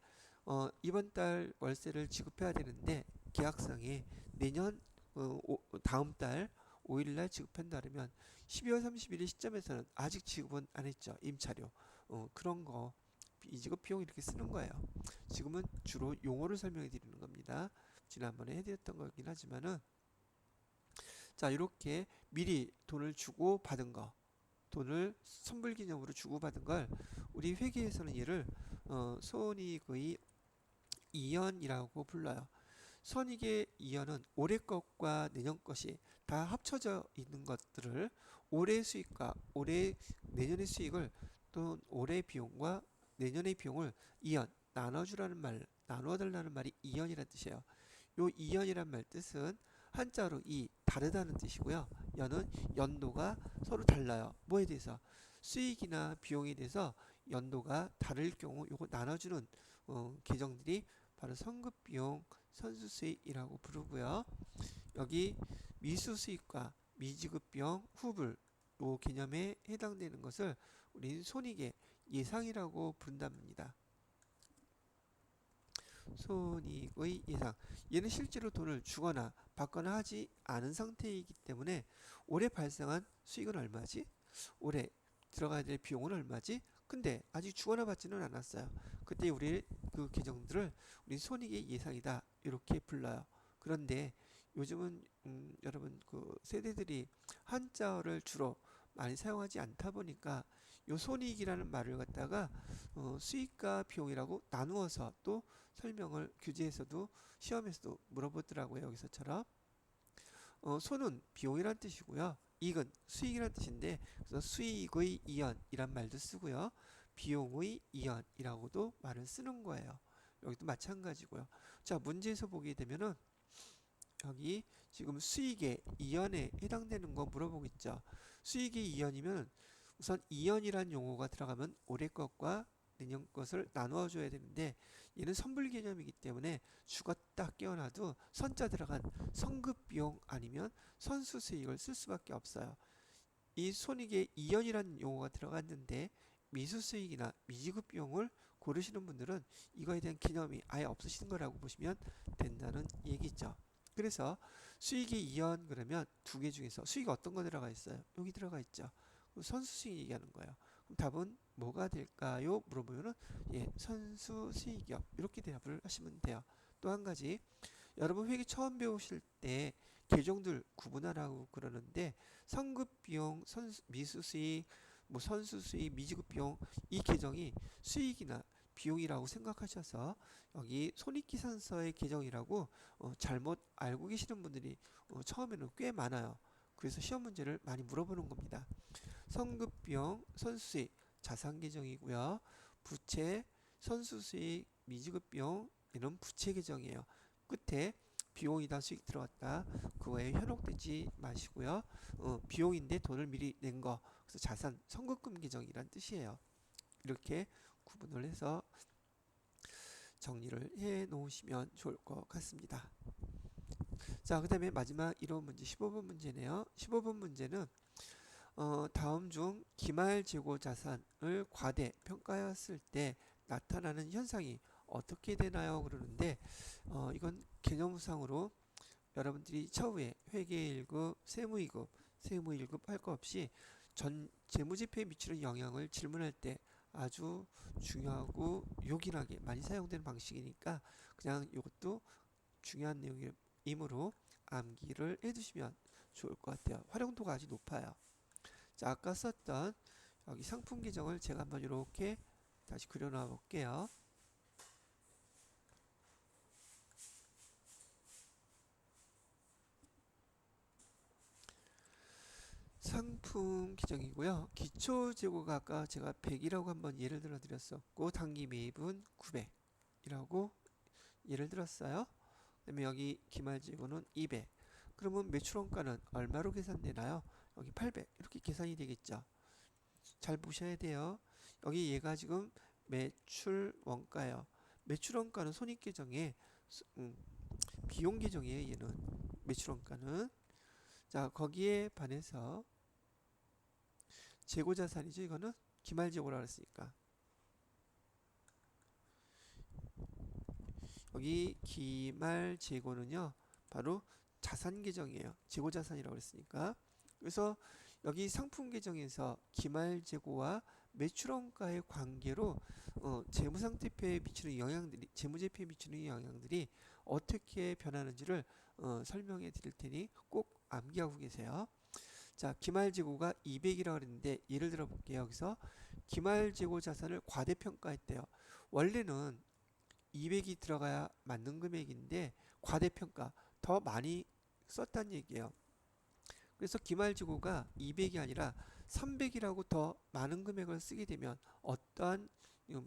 이번 달 월세를 지급해야 되는데 계약상에 내년 다음 달 5일 날 지급한다 그러면 12월 31일 시점에서는 아직 지급은 안 했죠. 임차료. 그런 거 이지급 비용 이렇게 쓰는 거예요. 지금은 주로 용어를 설명해 드리는 겁니다. 지난번에 해드렸던 거긴 하지만은 자 이렇게 미리 돈을 주고 받은 거 돈을 선불 기념으로 주고받은 걸 우리 회계에서는 얘를 손익의 이연이라고 불러요. 손익의 이연은 올해 것과 내년 것이 다 합쳐져 있는 것들을 올해 수익과 내년의 수익을 또 올해 비용과 내년의 비용을 이연 나눠주라는 말, 나누어달라는 말이 이연이라는 뜻이에요. 요 이연이란 말 뜻은 한자로 다르다는 뜻이고요. 연은 연도가 서로 달라요. 뭐에 대해서? 수익이나 비용에 대해서 연도가 다를 경우 요거 나눠주는 계정들이 바로 선급비용, 선수수익이라고 부르고요. 여기 미수수익과 미지급비용, 후불 요 개념에 해당되는 것을 우리는 손익의 예상이라고 부른답니다. 손익의 예상. 얘는 실제로 돈을 주거나 받거나 하지 않은 상태이기 때문에 올해 발생한 수익은 얼마지? 올해 들어가야 될 비용은 얼마지? 근데 아직 주거나 받지는 않았어요. 그때 우리 그 계정들을 우리 손익의 예상이다 이렇게 불러요. 그런데 요즘은 여러분 그 세대들이 한자어를 주로 많이 사용하지 않다 보니까 요 손익이라는 말을 갖다가 수익과 비용이라고 나누어서 또 설명을 규제에서도 시험에서도 물어보더라고요. 여기서처럼 손은 비용이란 뜻이고요. 이익은 수익이란 뜻인데 그래서 수익의 이연이란 말도 쓰고요. 비용의 이연이라고도 말을 쓰는 거예요. 여기도 마찬가지고요. 자 문제에서 보게 되면은 여기 지금 수익의 이연에 해당되는 거 물어보고 있죠. 수익의 이연이면 우선 이연이란 용어가 들어가면 올해 것과 내년 것을 나누어 줘야 되는데 얘는 선불 개념이기 때문에 죽었다 깨어나도 선자 들어간 선급 비용 아니면 선수 수익을 쓸 수밖에 없어요. 이 손익에 이연이라는 용어가 들어갔는데 미수 수익이나 미지급 비용을 고르시는 분들은 이거에 대한 개념이 아예 없으신 거라고 보시면 된다는 얘기죠. 그래서 수익이 이연 그러면 두 개 중에서 수익이 어떤 거 들어가 있어요? 여기 들어가 있죠. 선수 수익 얘기하는 거예요. 그럼 답은 뭐가 될까요? 물어보면은 선수 수익이요. 이렇게 대답을 하시면 돼요. 또 한 가지 여러분 회계 처음 배우실 때 계정들 구분하라고 그러는데 선급 비용, 미수 수익, 뭐 선수 수익, 미지급 비용 이 계정이 수익이나 비용이라고 생각하셔서 여기 손익계산서의 계정이라고 잘못 알고 계시는 분들이 처음에는 꽤 많아요. 그래서 시험 문제를 많이 물어보는 겁니다. 선급비용, 선수수익, 자산계정이고요. 부채, 선수수익, 미지급비용 이런 부채 계정이에요. 끝에 비용이다 수익 들어갔다 그거에 현혹되지 마시고요. 비용인데 돈을 미리 낸 거 그래서 자산 선급금 계정이란 뜻이에요. 이렇게 구분을 해서 정리를 해 놓으시면 좋을 것 같습니다. 자, 그 다음에 마지막 1번 문제 15번 문제네요. 15번 문제는 다음 중 기말 재고 자산을 과대 평가했을 때 나타나는 현상이 어떻게 되나요? 그러는데 이건 개념상으로 여러분들이 차후에 회계 1급, 세무 2급, 세무 1급 할 거 없이 전 재무제표에 미치는 영향을 질문할 때 아주 중요하고 요긴하게 많이 사용되는 방식이니까 그냥 이것도 중요한 내용이므로 암기를 해두시면 좋을 것 같아요. 활용도가 아주 높아요. 자, 아까 썼던 여기 상품 계정을 제가 한번 이렇게 다시 그려놔 볼게요. 상품 계정이고요. 기초 재고가 아까 제가 100이라고 한번 예를 들어 드렸었고 단기 매입은 900이라고 예를 들었어요. 그다음에 여기 기말 재고는 200. 그러면 매출원가는 얼마로 계산되나요? 여기 800 이렇게 계산이 되겠죠. 잘 보셔야 돼요. 여기 얘가 지금 매출 원가예요. 매출 원가는 손익 계정에 비용 계정이에요. 얘는 매출 원가는. 자, 거기에 반해서 재고 자산이죠. 이거는 기말 재고라고 했으니까 여기 기말 재고는요 바로 자산 계정이에요. 재고 자산이라고 했으니까. 그래서 여기 상품 계정에서 기말 재고와 매출 원가의 관계로 재무상태표에 미치는 영향들이, 재무제표에 미치는 영향들이 어떻게 변하는지를 설명해 드릴 테니 꼭 암기하고 계세요. 자, 기말재고가 200이라고 그랬는데 예를 들어 볼게요. 여기서 기말재고 자산을 과대평가했대요. 원래는 200이 들어가야 맞는 금액인데 과대평가, 더 많이 썼다는 얘기예요. 그래서 기말재고가 200이 아니라 300이라고 더 많은 금액을 쓰게 되면 어떠한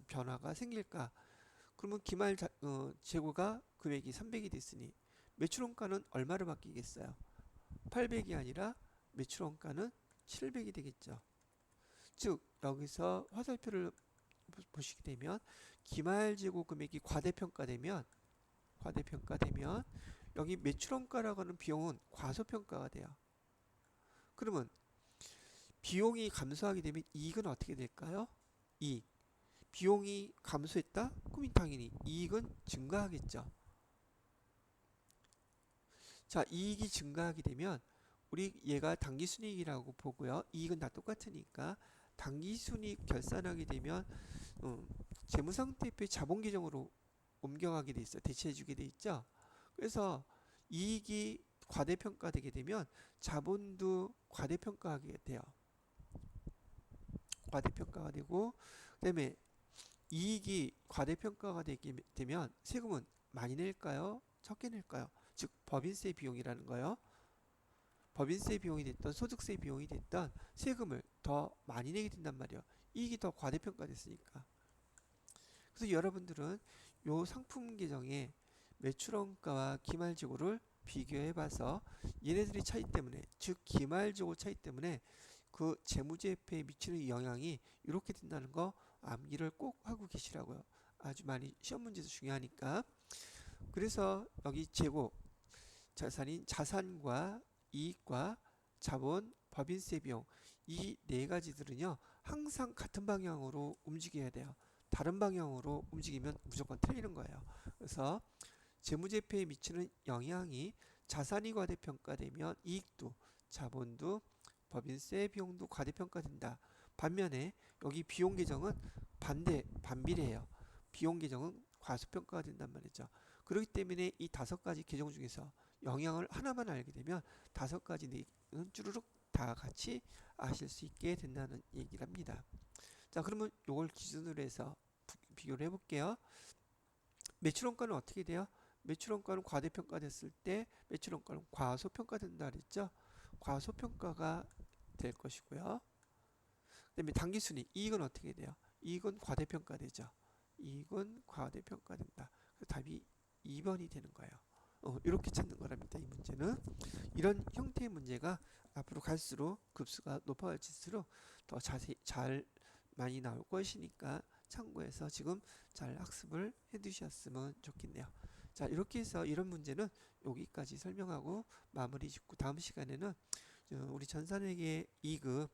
변화가 생길까? 그러면 재고가 금액이 300이 됐으니 매출원가는 얼마로 바뀌겠어요? 800이 아니라 매출원가는 700이 되겠죠. 즉 여기서 화살표를 보시게 되면 기말재고 금액이 과대평가되면 여기 매출원가라고 하는 비용은 과소평가가 돼요. 그러면 비용이 감소하게 되면 이익은 어떻게 될까요? 이익. 비용이 감소했다? 그럼 당연히 이익은 증가하겠죠. 자, 이익이 증가하게 되면 우리 얘가 당기순이익이라고 보고요. 이익은 다 똑같으니까 당기순이익 결산하게 되면 재무상태표의 자본계정으로 옮겨가게 돼 있어요. 대체해주게 돼 있죠. 그래서 이익이 과대평가되게 되면 자본도 과대평가하게 돼요. 과대평가가 되고 그다음에 이익이 과대평가가 되게 되면 세금은 많이 낼까요? 적게 낼까요? 즉 법인세 비용이라는 거요. 법인세 비용이 됐던 소득세 비용이 됐던 세금을 더 많이 내게 된단 말이에요. 이익이 더 과대평가됐으니까. 그래서 여러분들은 요 상품 계정의 매출원가와 기말재고를 비교해봐서 얘네들의 차이 때문에, 즉 기말재고 차이 때문에 그 재무제표에 미치는 영향이 이렇게 된다는 거 암기를 꼭 하고 계시라고요. 아주 많이 시험 문제도 중요하니까. 그래서 여기 재고 자산인 자산과 이익과 자본, 법인세 비용 이 네 가지들은요 항상 같은 방향으로 움직여야 돼요. 다른 방향으로 움직이면 무조건 틀리는 거예요. 그래서 재무제표에 미치는 영향이 자산이 과대평가되면 이익도, 자본도, 법인세 비용도 과대평가된다. 반면에 여기 비용 계정은 반비례해요. 비용 계정은 과소평가가 된단 말이죠. 그렇기 때문에 이 5가지 계정 중에서 영향을 하나만 알게 되면 5가지는 쭈루룩 다 같이 아실 수 있게 된다는 얘기를 합니다. 자, 그러면 이걸 기준으로 해서 비교를 해볼게요. 매출원가는 어떻게 돼요? 매출원가는 과대평가됐을 때 매출원가는 과소평가된다 그랬죠? 과소평가가 될 것이고요. 그다음에 당기순이익, 이익은 어떻게 돼요? 이익은 과대평가되죠. 이익은 과대평가된다. 그래서 답이 2번이 되는 거예요. 이렇게 찾는 거랍니다. 이 문제는. 이런 형태의 문제가 앞으로 갈수록 급수가 높아질수록 더 자세히 잘 많이 나올 것이니까 참고해서 지금 잘 학습을 해 두셨으면 좋겠네요. 자, 이렇게 해서 이런 문제는 여기까지 설명하고 마무리 짓고 다음 시간에는 우리 전산회계 2급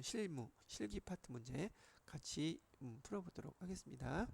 실무, 실기 파트 문제 같이 풀어보도록 하겠습니다.